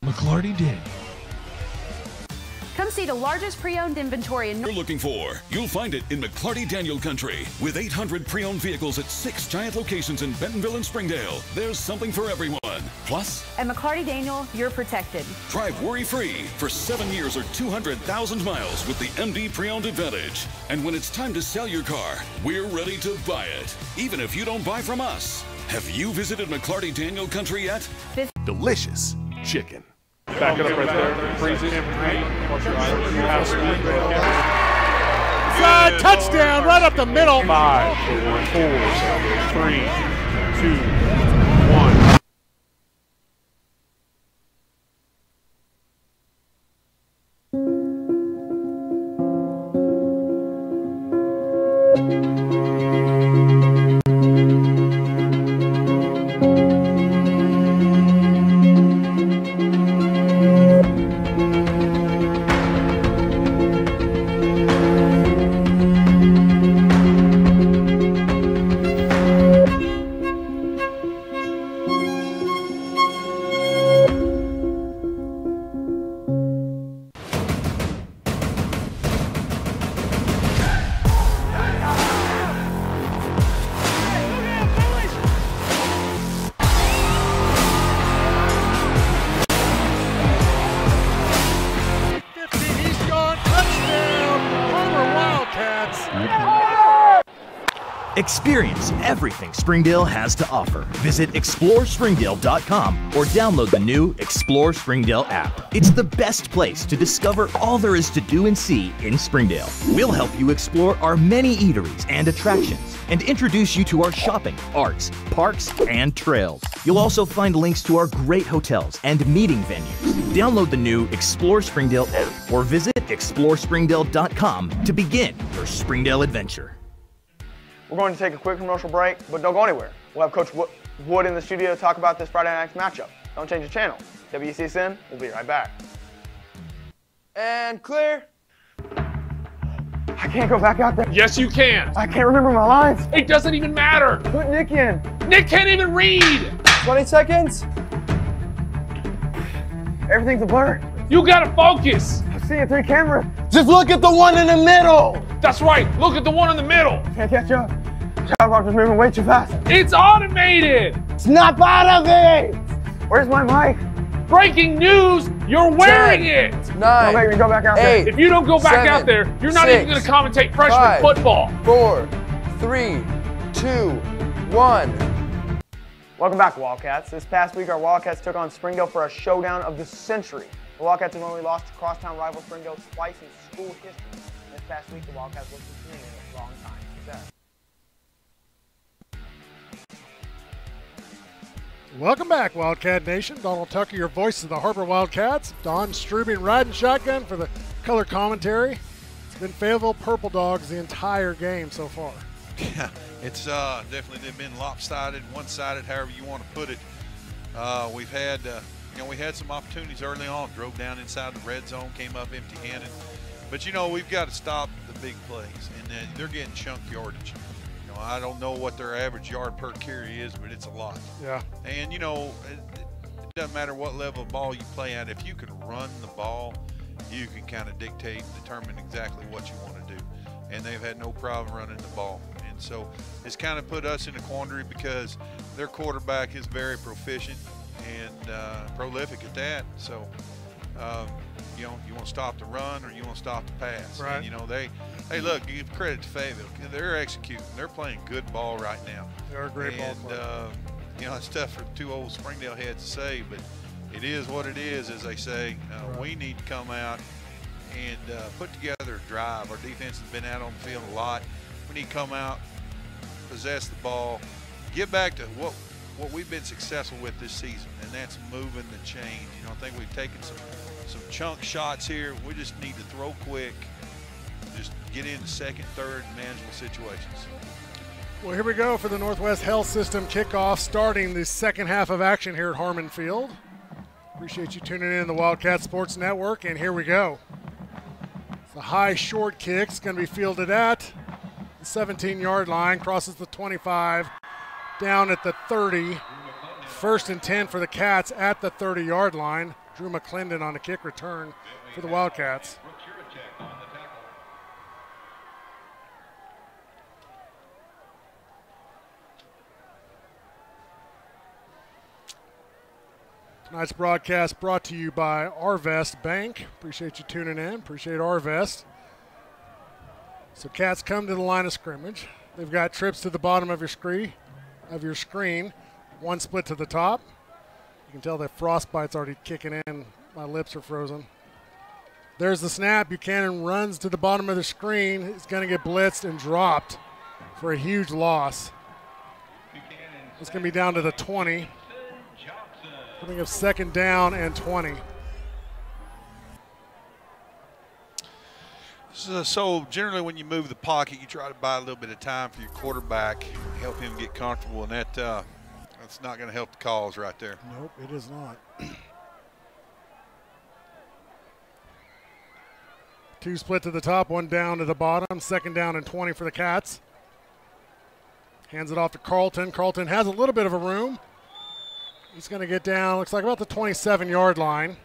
McClarty Daniel. Come see the largest pre-owned inventory in You're looking for, you'll find it in McClarty Daniel Country. With 800 pre-owned vehicles at 6 giant locations in Bentonville and Springdale, there's something for everyone. Plus, At McClarty Daniel, you're protected. drive worry-free for 7 years or 200,000 miles with the MD Pre-Owned Advantage. And when it's time to sell your car, we're ready to buy it, even if you don't buy from us. Have you visited McClarty Daniel Country yet? Delicious chicken. Back it up right there. Freeze it. Side touchdown right up the middle. 5, 4, 3, 2, 1. Experience everything Springdale has to offer. Visit ExploreSpringdale.com or download the new Explore Springdale app. It's the best place to discover all there is to do and see in Springdale. We'll help you explore our many eateries and attractions and introduce you to our shopping, arts, parks, and trails. You'll also find links to our great hotels and meeting venues. Download the new Explore Springdale app or visit ExploreSpringdale.com to begin your Springdale adventure. We're going to take a quick commercial break, but don't go anywhere. We'll have Coach Wood in the studio to talk about this Friday night's matchup. Don't change the channel. WCSN, we'll be right back. And clear. I can't go back out there. Yes, you can. I can't remember my lines. It doesn't even matter. Put Nick in. Nick can't even read. 20 seconds. Everything's a blur. You gotta focus. I'm seeing 3 cameras. Just look at the one in the middle. That's right. Look at the one in the middle. Can't catch up. Job is moving way too fast. It's automated. Snap out of it. Where's my mic? Breaking news. You're wearing it. 9, Don't make me go back out 8, there. If you don't go back 7, out there, you're not 6, even going to commentate freshman 5, football. 4, 3, 2, 1. Welcome back, Wildcats. This past week, our Wildcats took on Springdale for a showdown of the century. The Wildcats have only lost to crosstown rival Springdale twice in school history. This past week, the Wildcats looked to continue a long time success. Welcome back, Wildcat Nation. Donald Tucker, your voice of the Har-Ber Wildcats. Don Strubing riding shotgun for the color commentary. It's been Fayetteville Purple Dogs the entire game so far. Yeah, it's definitely been lopsided, one-sided, however you want to put it. We've had, we had some opportunities early on. Drove down inside the red zone, came up empty-handed. But we've got to stop the big plays, and they're getting chunk yardage. I don't know what their average yard per carry is, but it's a lot. Yeah. And it doesn't matter what level of ball you play at. If you can run the ball, you can kind of dictate and determine exactly what you want to do. And they've had no problem running the ball. And so it's kind of put us in a quandary because their quarterback is very proficient and prolific at that. So, you want to stop the run or you want to stop the pass. Right. And, hey, look, give credit to Fayetteville. They're executing. They're playing good ball right now. They're a great ball player. It's tough for 2 old Springdale heads to say, but it is what it is, as they say. We need to come out and put together a drive. Our defense has been out on the field a lot. We need to come out, possess the ball, get back to what we've been successful with this season, and that's moving the chains. I think we've taken some chunk shots here. We just need to throw quick, just get into second, third, manageable situations. Well, here we go for the Northwest Health System kickoff, starting the second half of action here at Harmon Field. Appreciate you tuning in to the Wildcat Sports Network, and here we go. The high short kick's going to be fielded at the 17-yard line, crosses the 25, down at the 30, First and 10 for the Cats at the 30-yard line. Drew McClendon on the kick return for the Wildcats. Tonight's broadcast brought to you by Arvest Bank. Appreciate you tuning in. Appreciate Arvest. So Cats come to the line of scrimmage. They've got trips to the bottom of your screen. One split to the top. You can tell that frostbite's already kicking in. My lips are frozen. There's the snap. Buchanan runs to the bottom of the screen. He's going to get blitzed and dropped for a huge loss. It's going to be down to the 20. Putting up second down and 20. So generally when you move the pocket, you try to buy a little bit of time for your quarterback, help him get comfortable, and that's not going to help the cause right there. Nope, it is not. Two split to the top, one down to the bottom. Second down and 20 for the Cats. Hands it off to Carlton. Carlton has a little bit of a room. He's going to get down, looks like about the 27-yard line.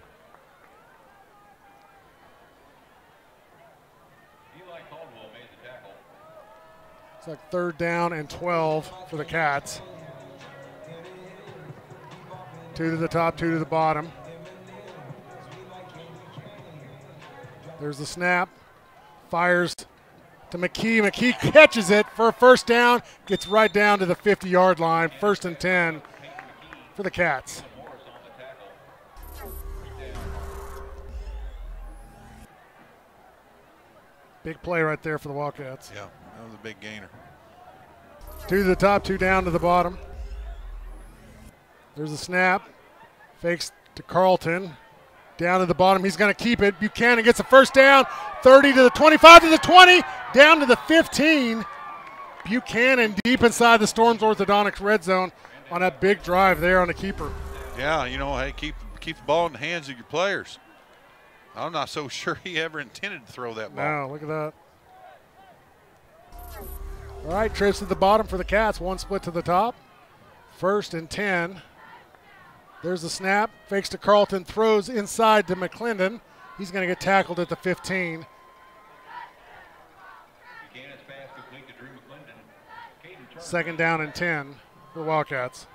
It's like third down and 12 for the Cats. Two to the top, two to the bottom. There's the snap. Fires to McKee. McKee catches it for a first down. Gets right down to the 50-yard line. First and 10 for the Cats. Big play right there for the Wildcats. Yeah, that was a big gainer. Two to the top, two down to the bottom. There's a snap. Fakes to Carlton. Down to the bottom. He's going to keep it. Buchanan gets a first down. 30 to the 25 to the 20. Down to the 15. Buchanan deep inside the Storms Orthodontics red zone on that big drive there on the keeper. Yeah, you know, hey, keep the ball in the hands of your players. I'm not so sure he ever intended to throw that ball. No, look at that. All right, trips to the bottom for the Cats. One split to the top. First and 10. There's the snap. Fakes to Carlton. Throws inside to McClendon. He's going to get tackled at the 15. Second down and 10 for the Wildcats.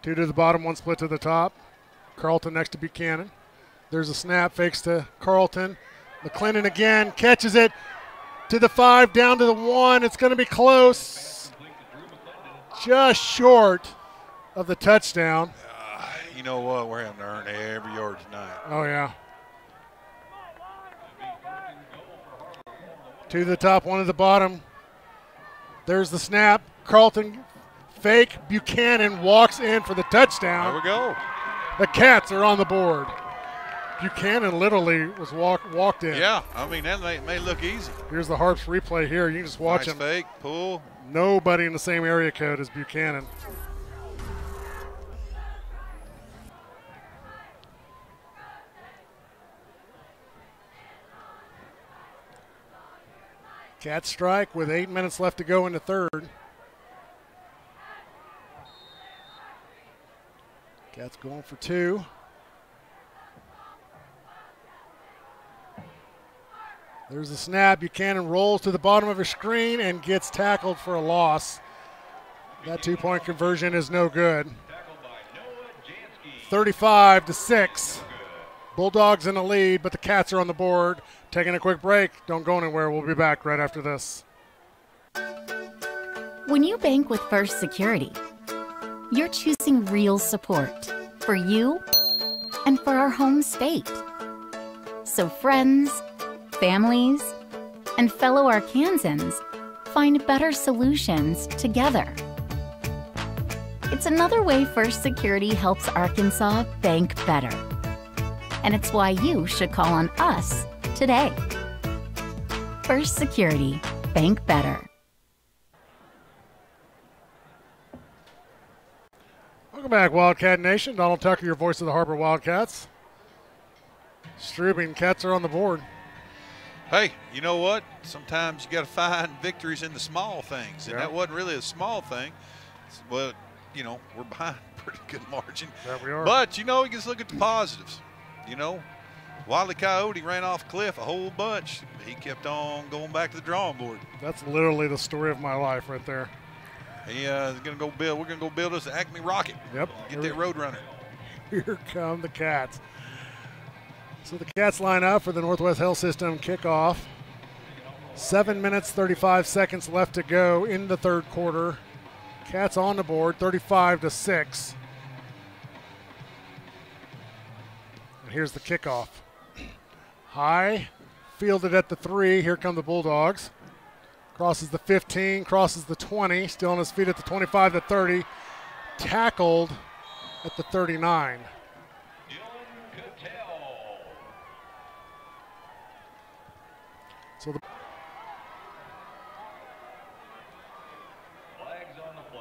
Two to the bottom, one split to the top. Carlton next to Buchanan. There's a snap, fakes to Carlton. McClendon again, catches it to the 5, down to the 1. It's going to be close. Just short of the touchdown. You know what? We're having to earn every yard tonight. Oh, yeah. Two to the top, one to the bottom. There's the snap. Carlton fake. Buchanan walks in for the touchdown. There we go. The Cats are on the board. Buchanan literally was walked in. Yeah, I mean, that may look easy. Here's the Harps replay here. You can just watch him. Fake, pull. Nobody in the same area code as Buchanan. Cats strike with 8 minutes left to go in the third. Cats going for 2. There's the snap. Buchanan rolls to the bottom of his screen and gets tackled for a loss. That 2-point conversion is no good. 35-6. Bulldogs in the lead, but the Cats are on the board. Taking a quick break. Don't go anywhere. We'll be back right after this. When you bank with First Security, you're choosing real support for you and for our home state. So friends, families, and fellow Arkansans find better solutions together. It's another way First Security helps Arkansas bank better. And it's why you should call on us today. First Security, bank better. Welcome back, Wildcat Nation. Donald Tucker, your voice of the Har-Ber Wildcats. Strubing, Cats are on the board. Hey, you know what? Sometimes you got to find victories in the small things, and that wasn't really a small thing. Well, you know, we're behind a pretty good margin. That we are. But, you know, you just look at the positives. You know, Wile E. Coyote ran off a cliff a whole bunch. He kept on going back to the drawing board. That's literally the story of my life right there. He is going to go build. We're going to go build us an Acme rocket. Yep. Get that Roadrunner. Here come the Cats. So the Cats line up for the Northwest Health System kickoff. 7 minutes, 35 seconds left to go in the third quarter. Cats on the board, 35-6. And here's the kickoff. High, fielded at the 3. Here come the Bulldogs. Crosses the 15, crosses the 20. Still on his feet at the 25, the 30. Tackled at the 39. So the Flags on the play.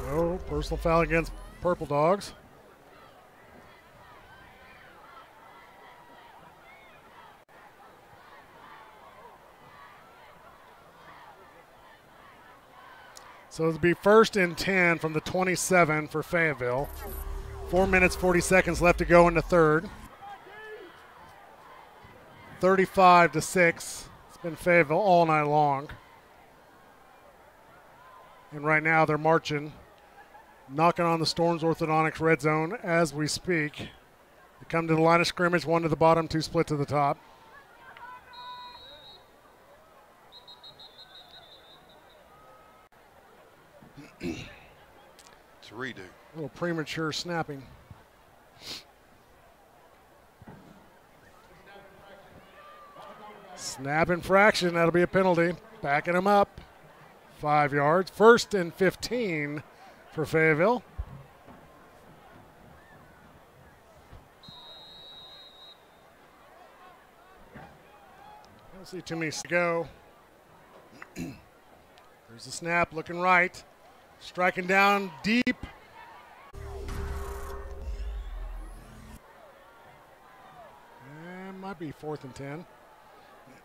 So personal foul against Purple Dogs. So it'll be 1st and 10 from the 27 for Fayetteville. 4 minutes, 40 seconds left to go in the third. 35-6. It's been Fayetteville all night long. And right now they're marching, knocking on the Storms Orthodontics red zone as we speak. They come to the line of scrimmage, 1 to the bottom, 2 split to the top. It's a redo. A little premature snapping. Snap infraction, that'll be a penalty. Backing him up. 5 yards. 1st and 15 for Fayetteville. I don't see too many to go. There's the snap, looking right. Striking down deep. And might be 4th and 10.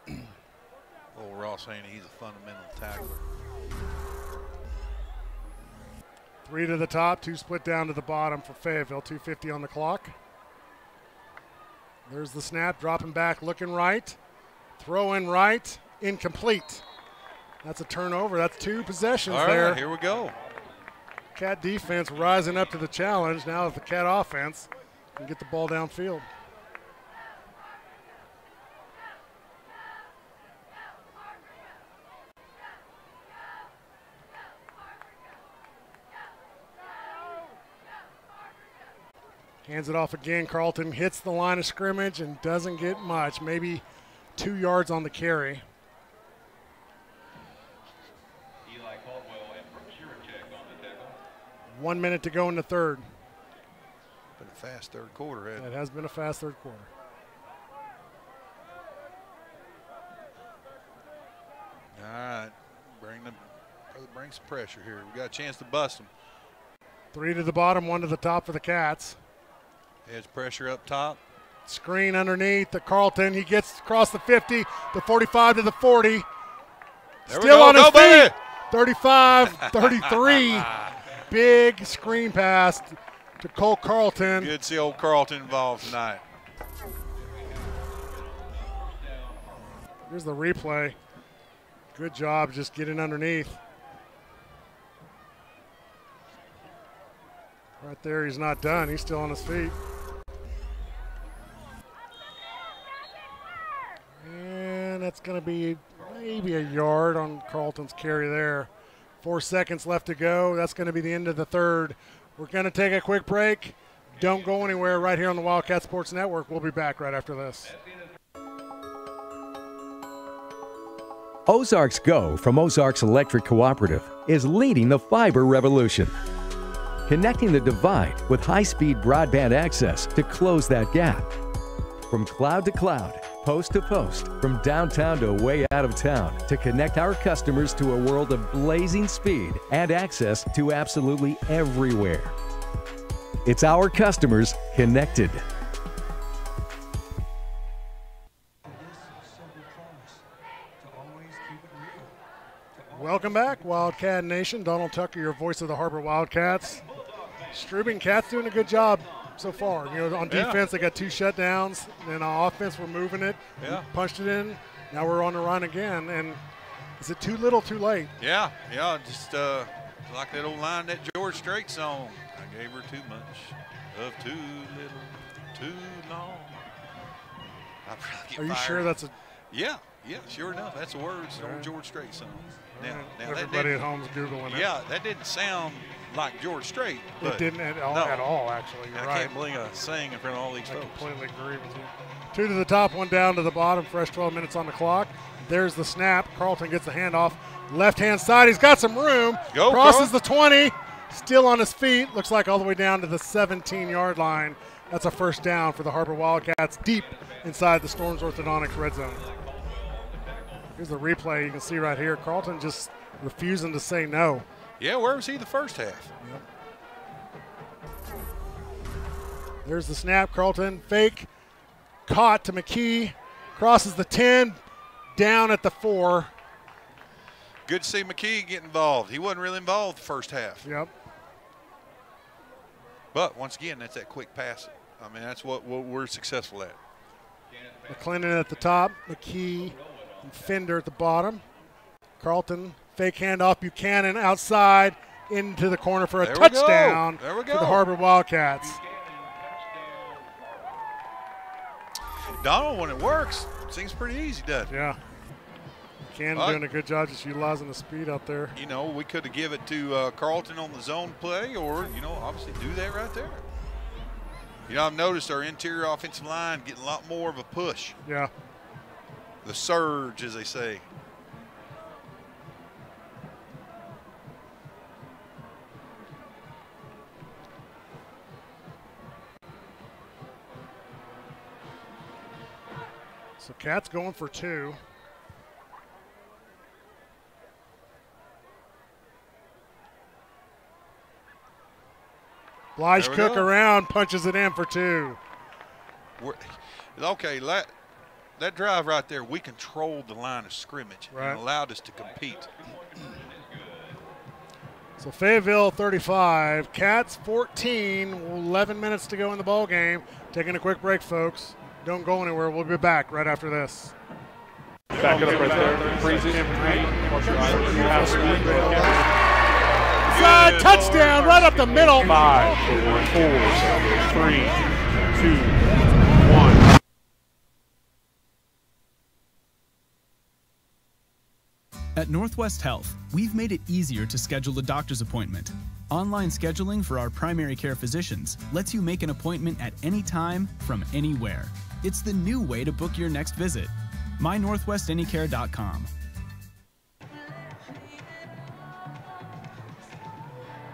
Well, we're all saying he's a fundamental tackler. 3 to the top, 2 split down to the bottom for Fayetteville. 2:50 on the clock. There's the snap, dropping back, looking right. Throw in right, incomplete. That's a turnover. That's 2 possessions All there. right, here we go. Cat defense rising up to the challenge. Now the Cat offense can get the ball downfield. Hands it off again. Carlton hits the line of scrimmage and doesn't get much. Maybe 2 yards on the carry. Eli Caldwell and Brooks Shirachek on the tackle. 1 minute to go in the third. Been a fast third quarter, hasn't It has been a fast third quarter. All right, bring some pressure here. We got a chance to bust them. 3 to the bottom, 1 to the top for the Cats. Edge pressure up top. Screen underneath the Carlton. He gets across the 50, the 45 to the 40. There Still on his go, feet. baby. 35, 33. Big screen pass to Cole Carlton. Good to see old Carlton involved tonight. Here's the replay. Good job just getting underneath. Right there, he's not done. He's still on his feet. And that's going to be maybe a yard on Carlton's carry there. 4 seconds left to go. That's going to be the end of the third. We're going to take a quick break. Don't go anywhere right here on the Wildcat Sports Network. We'll be back right after this. Ozarks Go from Ozarks Electric Cooperative is leading the fiber revolution. Connecting the divide with high-speed broadband access to close that gap. From cloud to cloud, post to post, from downtown to way out of town, to connect our customers to a world of blazing speed and access to absolutely everywhere. It's our customers connected. Welcome back, Wildcat Nation. Donald Tucker, your voice of the Har-Ber Wildcats. Strubing Cats doing a good job so far. You know, on defense, they got 2 shutdowns. And on offense, we're moving it. Yeah. We punched it in. Now we're on the run again. And is it too little, too late? Yeah, just like that old line, that George Strait song. I gave her too much of too little, too long. I probably get Are you fired. sure that's a... Yeah, sure enough. That's the words, the old George Strait song. Now everybody at home's Googling it. Yeah, that didn't sound like George Strait. It didn't at all, actually. You're right. I can't believe I sang in front of all these folks. I completely agree with you. 2 to the top, 1 down to the bottom. Fresh 12 minutes on the clock. There's the snap. Carlton gets the handoff. Left-hand side. He's got some room. Crosses the 20. Still on his feet. Looks like all the way down to the 17-yard line. That's a first down for the Har-Ber Wildcats deep inside the Storms Orthodontics red zone. Here's the replay. You can see right here. Carlton just refusing to say no. Yeah, where was he the first half? Yep. There's the snap. Carlton fake. Caught to McKee. Crosses the 10. Down at the 4. Good to see McKee get involved. He wasn't really involved the first half. Yep. But once again, that's that quick passing. I mean, that's what we're successful at. McClendon at the top. McKee and Fender at the bottom. Carlton fake handoff. Buchanan outside into the corner for a touchdown for the Har-Ber Wildcats. Donald, when it works, seems pretty easy, doesn't it? Yeah. Buchanan doing a good job just utilizing the speed out there. You know, we could have given it to Carlton on the zone play or, you know, obviously do that right there. You know, I've noticed our interior offensive line getting a lot more of a push. Yeah. The surge, as they say. So Cats going for 2. Blige Cook around, punches it in for 2. Okay, that drive right there, we controlled the line of scrimmage and allowed us to compete. So Fayetteville 35, Cats 14, 11 minutes to go in the ball game. Taking a quick break, folks. Don't go anywhere. We'll be back right after this. Back it up right there. Freeze it. Touchdown right up the middle. 5, 4, 3, 2, 1. At Northwest Health, we've made it easier to schedule a doctor's appointment. Online scheduling for our primary care physicians lets you make an appointment at any time from anywhere. It's the new way to book your next visit. mynorthwestanycare.com.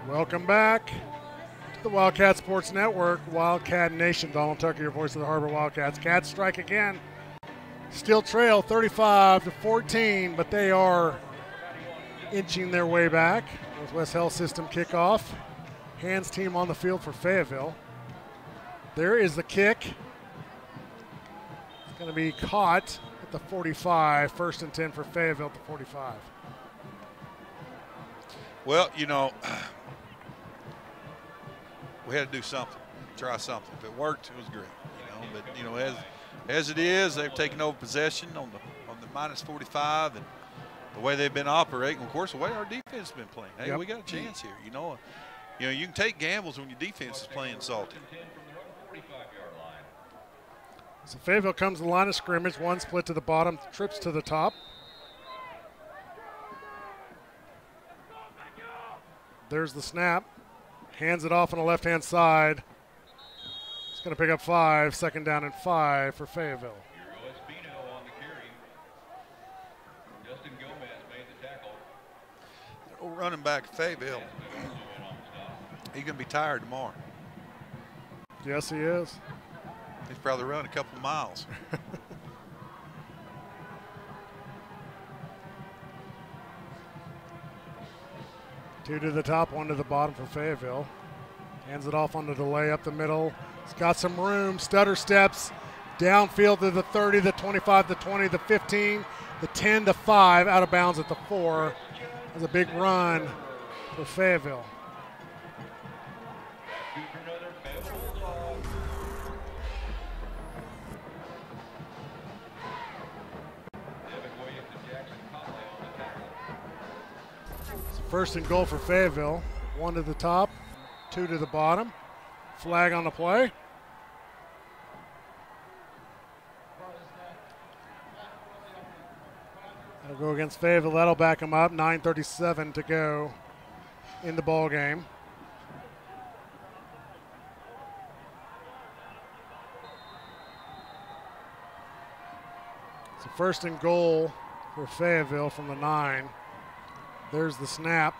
Welcome back to the Wildcat Sports Network, Wildcat Nation. Donald Tucker, your voice of the Har-Ber Wildcats. Cats strike again. Still trail 35-14, but they are inching their way back. Northwest Health System kickoff. Hands team on the field for Fayetteville. There is the kick. It's going to be caught at the 45. 1st and 10 for Fayetteville at the 45. Well, you know, we had to do something, try something. If it worked, it was great. You know, but you know, as it is, they've taken over possession on the minus 45, and the way they've been operating, of course, the way our defense has been playing. Hey, we got a chance here. You know, you can take gambles when your defense is playing salty. So Fayetteville comes to the line of scrimmage. One split to the bottom, trips to the top. There's the snap. Hands it off on the left-hand side. It's going to pick up 5. 2nd down and 5 for Fayetteville. running back at Fayetteville, he's going to be tired tomorrow. Yes, he is. He's probably run a couple of miles. Two to the top, one to the bottom for Fayetteville. Hands it off on the delay up the middle. He's got some room. Stutter steps downfield to the 30, the 25, the 20, the 15, the 10, the 5, out of bounds at the 4. That's a big run for Fayetteville. First and goal for Fayetteville. 1 to the top, 2 to the bottom. Flag on the play. That'll go against Fayetteville. That'll back them up. 9:37 to go in the ball game. So first and goal for Fayetteville from the 9. There's the snap.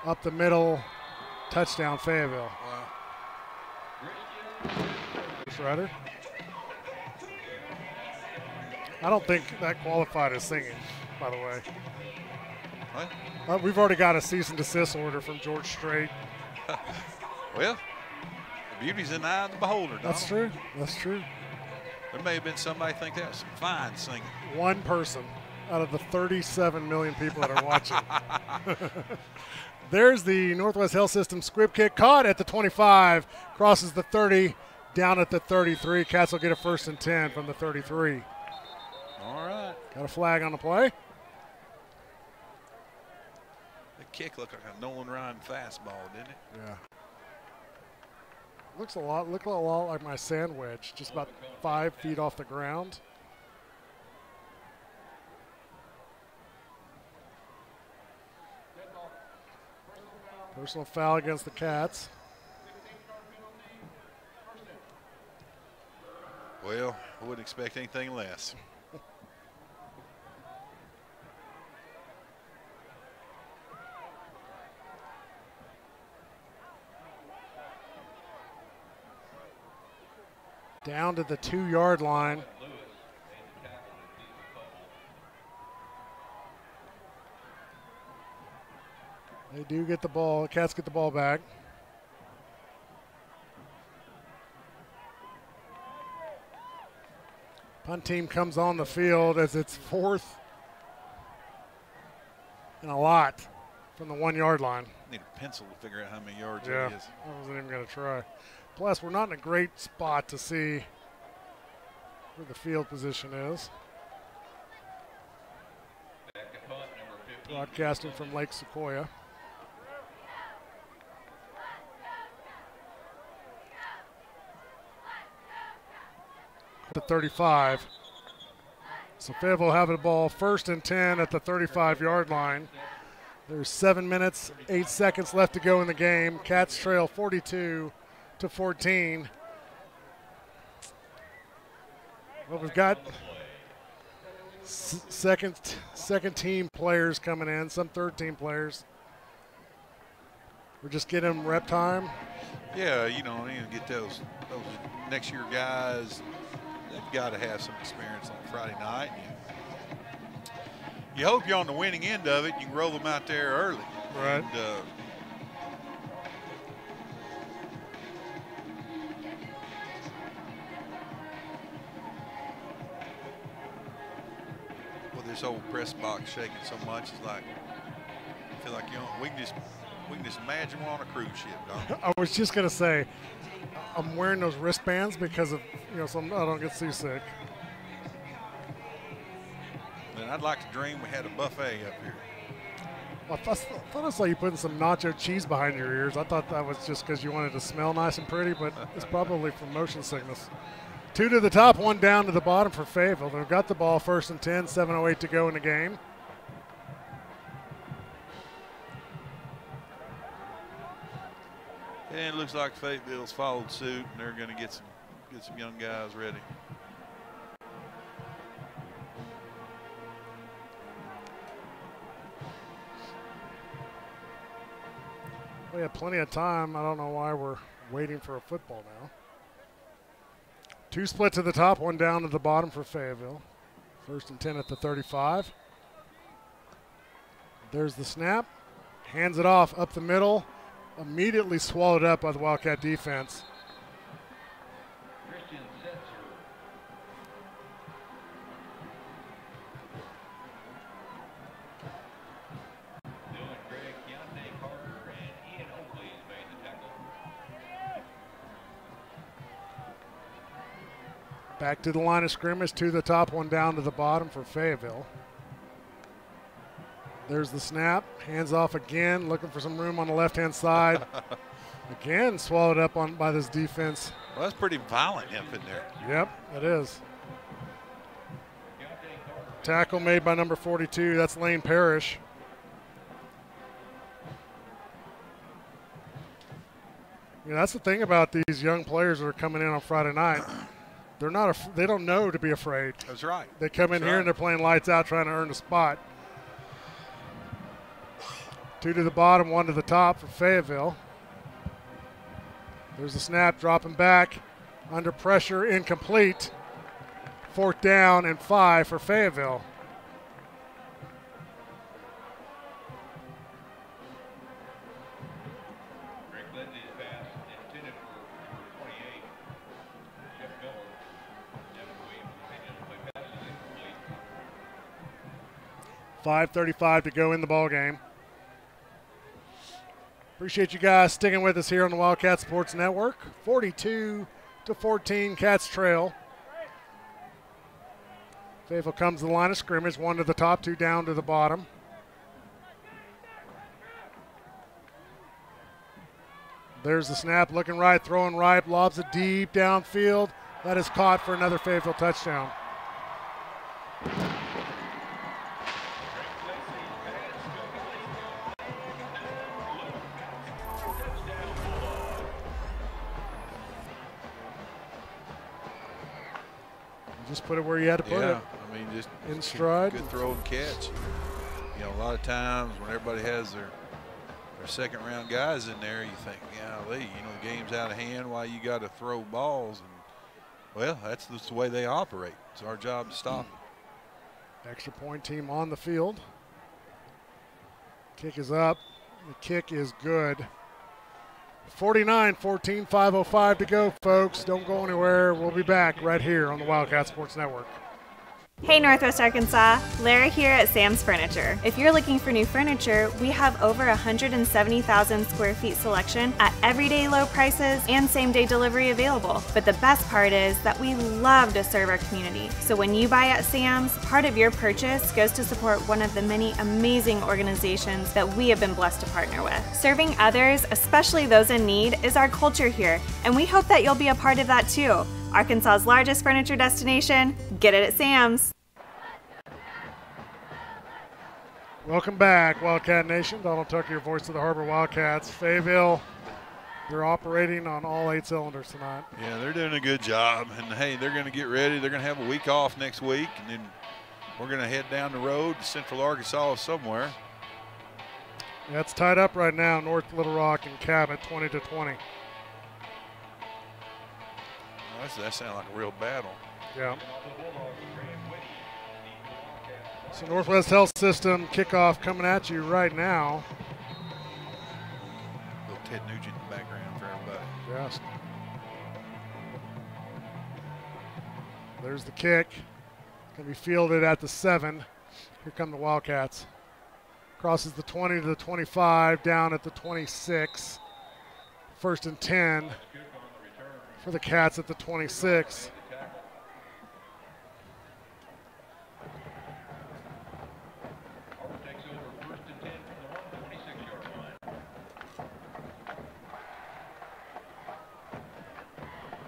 Up the middle. Touchdown, Fayetteville. Wow. Shredder. I don't think that qualified as singing, by the way. What? We've already got a cease and desist order from George Strait. Well, the beauty's in the eye of the beholder, Donald. That's true. That's true. There may have been somebody think that was some fine singing. One person out of the 37 million people that are watching. There's the Northwest Health System squib kick, caught at the 25, crosses the 30, down at the 33. Cats will get a 1st and 10 from the 33. All right. Got a flag on the play. The kick looked like a Nolan Ryan fastball, didn't it? Yeah. Looked a lot like my sand wedge, just about 5 feet off the ground. Personal foul against the Cats. Well, I wouldn't expect anything less. Down to the 2-yard line. They do get the ball. Cats get the ball back. Punt team comes on the field as it's 4th and a lot from the 1-yard line. Need a pencil to figure out how many yards Yeah, it is. I wasn't even going to try. Plus, we're not in a great spot to see where the field position is. Broadcasting from Lake Sequoia. The 35. So Fayetteville will have the ball 1st and 10 at the 35-yard line. There's 7 minutes, 8 seconds left to go in the game. Cats trail 42-14. Well, we've got second team players coming in, some 3rd-team players. We're just getting them rep time. Yeah, you know, you need to get those next year guys. They've got to have some experience on Friday night. You hope you're on the winning end of it. You can roll them out there early. Right. And, with this old press box shaking so much, it's like I feel like we can just imagine we're on a cruise ship, don't we? I was just gonna say, I'm wearing those wristbands because of so I don't get seasick. And I'd like to dream we had a buffet up here. Well, I thought I saw you putting some nacho cheese behind your ears. I thought that was just because you wanted to smell nice and pretty, but it's probably from motion sickness. 2 to the top, 1 down to the bottom for Fayetteville. They've got the ball 1st and 10, 7:08 to go in the game. And it looks like Fayetteville's followed suit, and they're going to get some young guys ready. We have plenty of time. I don't know why we're waiting for a football now. 2 split to the top, 1 down to the bottom for Fayetteville. 1st and 10 at the 35. There's the snap. Hands it off up the middle. Immediately swallowed up by the Wildcat defense. Back to the line of scrimmage, 2 to the top, 1 down to the bottom for Fayetteville. There's the snap, hands off again, looking for some room on the left-hand side. Again, swallowed up by this defense. Well, that's pretty violent up in there. Yep, it is. Tackle made by number 42, that's Lane Parrish. You know, that's the thing about these young players that are coming in on Friday night. They don't know to be afraid. That's right. They come in here and they're playing lights out, trying to earn a spot. 2 to the bottom, 1 to the top for Fayetteville. There's the snap, dropping back, under pressure, incomplete. 4th down and 5 for Fayetteville. Rick Lindsay's pass intended for number 28, Jeff Miller. Devin Williams continues to play passes incomplete. 5:35 to go in the ball game. Appreciate you guys sticking with us here on the Wildcat Sports Network. 42-14, Cats trail. Fayetteville comes to the line of scrimmage, 1 to the top, 2 down to the bottom. There's the snap, looking right, throwing right, lobs it deep downfield. That is caught for another Fayetteville touchdown. Just put it where you had to put it. I mean, just in stride. Good throw and catch. You know, a lot of times when everybody has their second round guys in there, you think, golly, you know, the game's out of hand. Why you got to throw balls? And well, that's just the way they operate. It's our job to stop them. Extra point team on the field. Kick is up. The kick is good. 49-14, 5:05 to go, folks. Don't go anywhere. We'll be back right here on the Wildcat Sports Network. Hey Northwest Arkansas, Lara here at Sam's Furniture. If you're looking for new furniture, we have over 170,000 square feet selection at everyday low prices and same-day delivery available. But the best part is that we love to serve our community. So when you buy at Sam's, part of your purchase goes to support one of the many amazing organizations that we have been blessed to partner with. Serving others, especially those in need, is our culture here, and we hope that you'll be a part of that too. Arkansas's largest furniture destination, get it at Sam's. Welcome back, Wildcat Nation. Donald Tucker, your voice of the Har-Ber Wildcats. Fayetteville, they're operating on all 8 cylinders tonight. Yeah, they're doing a good job. And, hey, they're going to get ready. They're going to have a week off next week, and then we're going to head down the road to Central Arkansas somewhere. Yeah, it's tied up right now, North Little Rock and Cabot, 20-20. That sounds like a real battle. Yeah. So Northwest Health System kickoff coming at you right now. A little Ted Nugent in the background for everybody. Yes. There's the kick. Going to be fielded at the 7. Here come the Wildcats. Crosses the 20 to the 25, down at the 26. 1st and 10. For the Cats at the 26.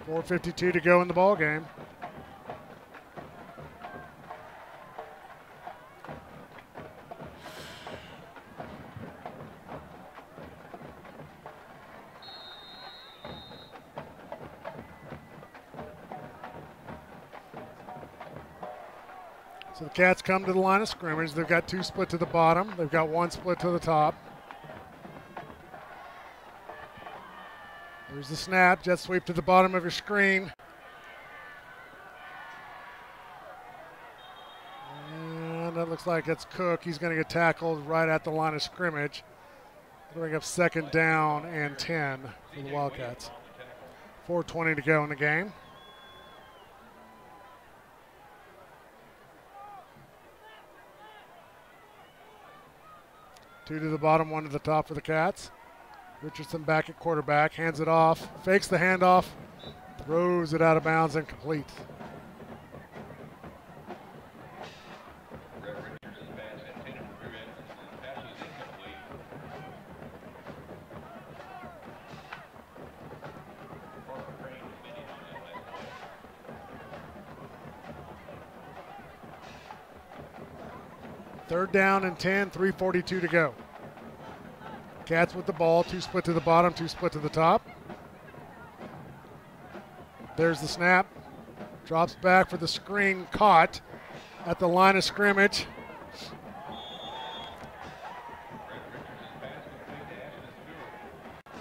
.452 to go in the ball game. So the Cats come to the line of scrimmage. They've got 2 split to the bottom. They've got 1 split to the top. There's the snap, jet sweep to the bottom of your screen. And that looks like it's Cook. He's going to get tackled right at the line of scrimmage. Bring up 2nd down and 10 for the Wildcats. 4:20 to go in the game. Two to the bottom, one to the top for the Cats. Richardson back at quarterback, hands it off, fakes the handoff, throws it out of bounds, incomplete. Third down and 10, 3:42 to go. Cats with the ball, 2 split to the bottom, 2 split to the top. There's the snap. Drops back for the screen, caught at the line of scrimmage.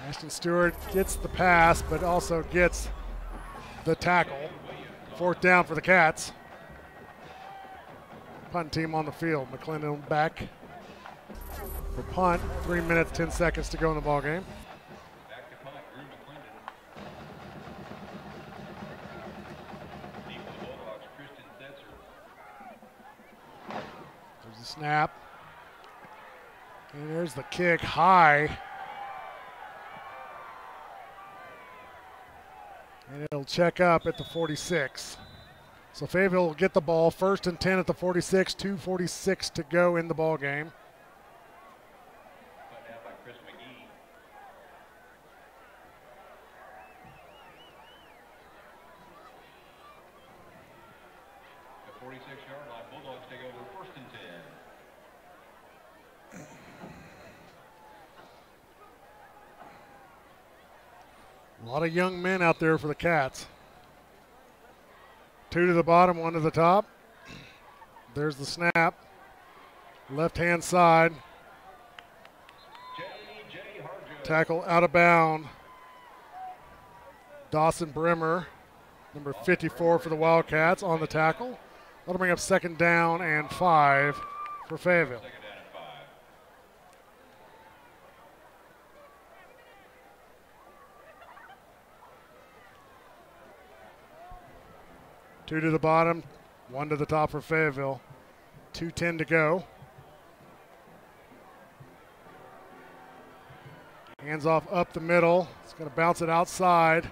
Ashton Stewart gets the pass, but also gets the tackle. 4th down for the Cats. Punt team on the field. McClendon back for punt. 3 minutes, 10 seconds to go in the ball game. There's the snap. And there's the kick high. And it'll check up at the 46. So Fayetteville will get the ball, 1st and 10 at the 46, 2:46 to go in the ball game. The 46-yard line, Bulldogs take over 1st and 10. A lot of young men out there for the Cats. 2 to the bottom, 1 to the top. There's the snap. Left-hand side. Tackle out of bound. Dawson Brimmer, number 54 for the Wildcats, on the tackle. That'll bring up 2nd down and 5 for Fayetteville. Two to the bottom, 1 to the top for Fayetteville. 2:10 to go. Hands off up the middle. It's going to bounce it outside.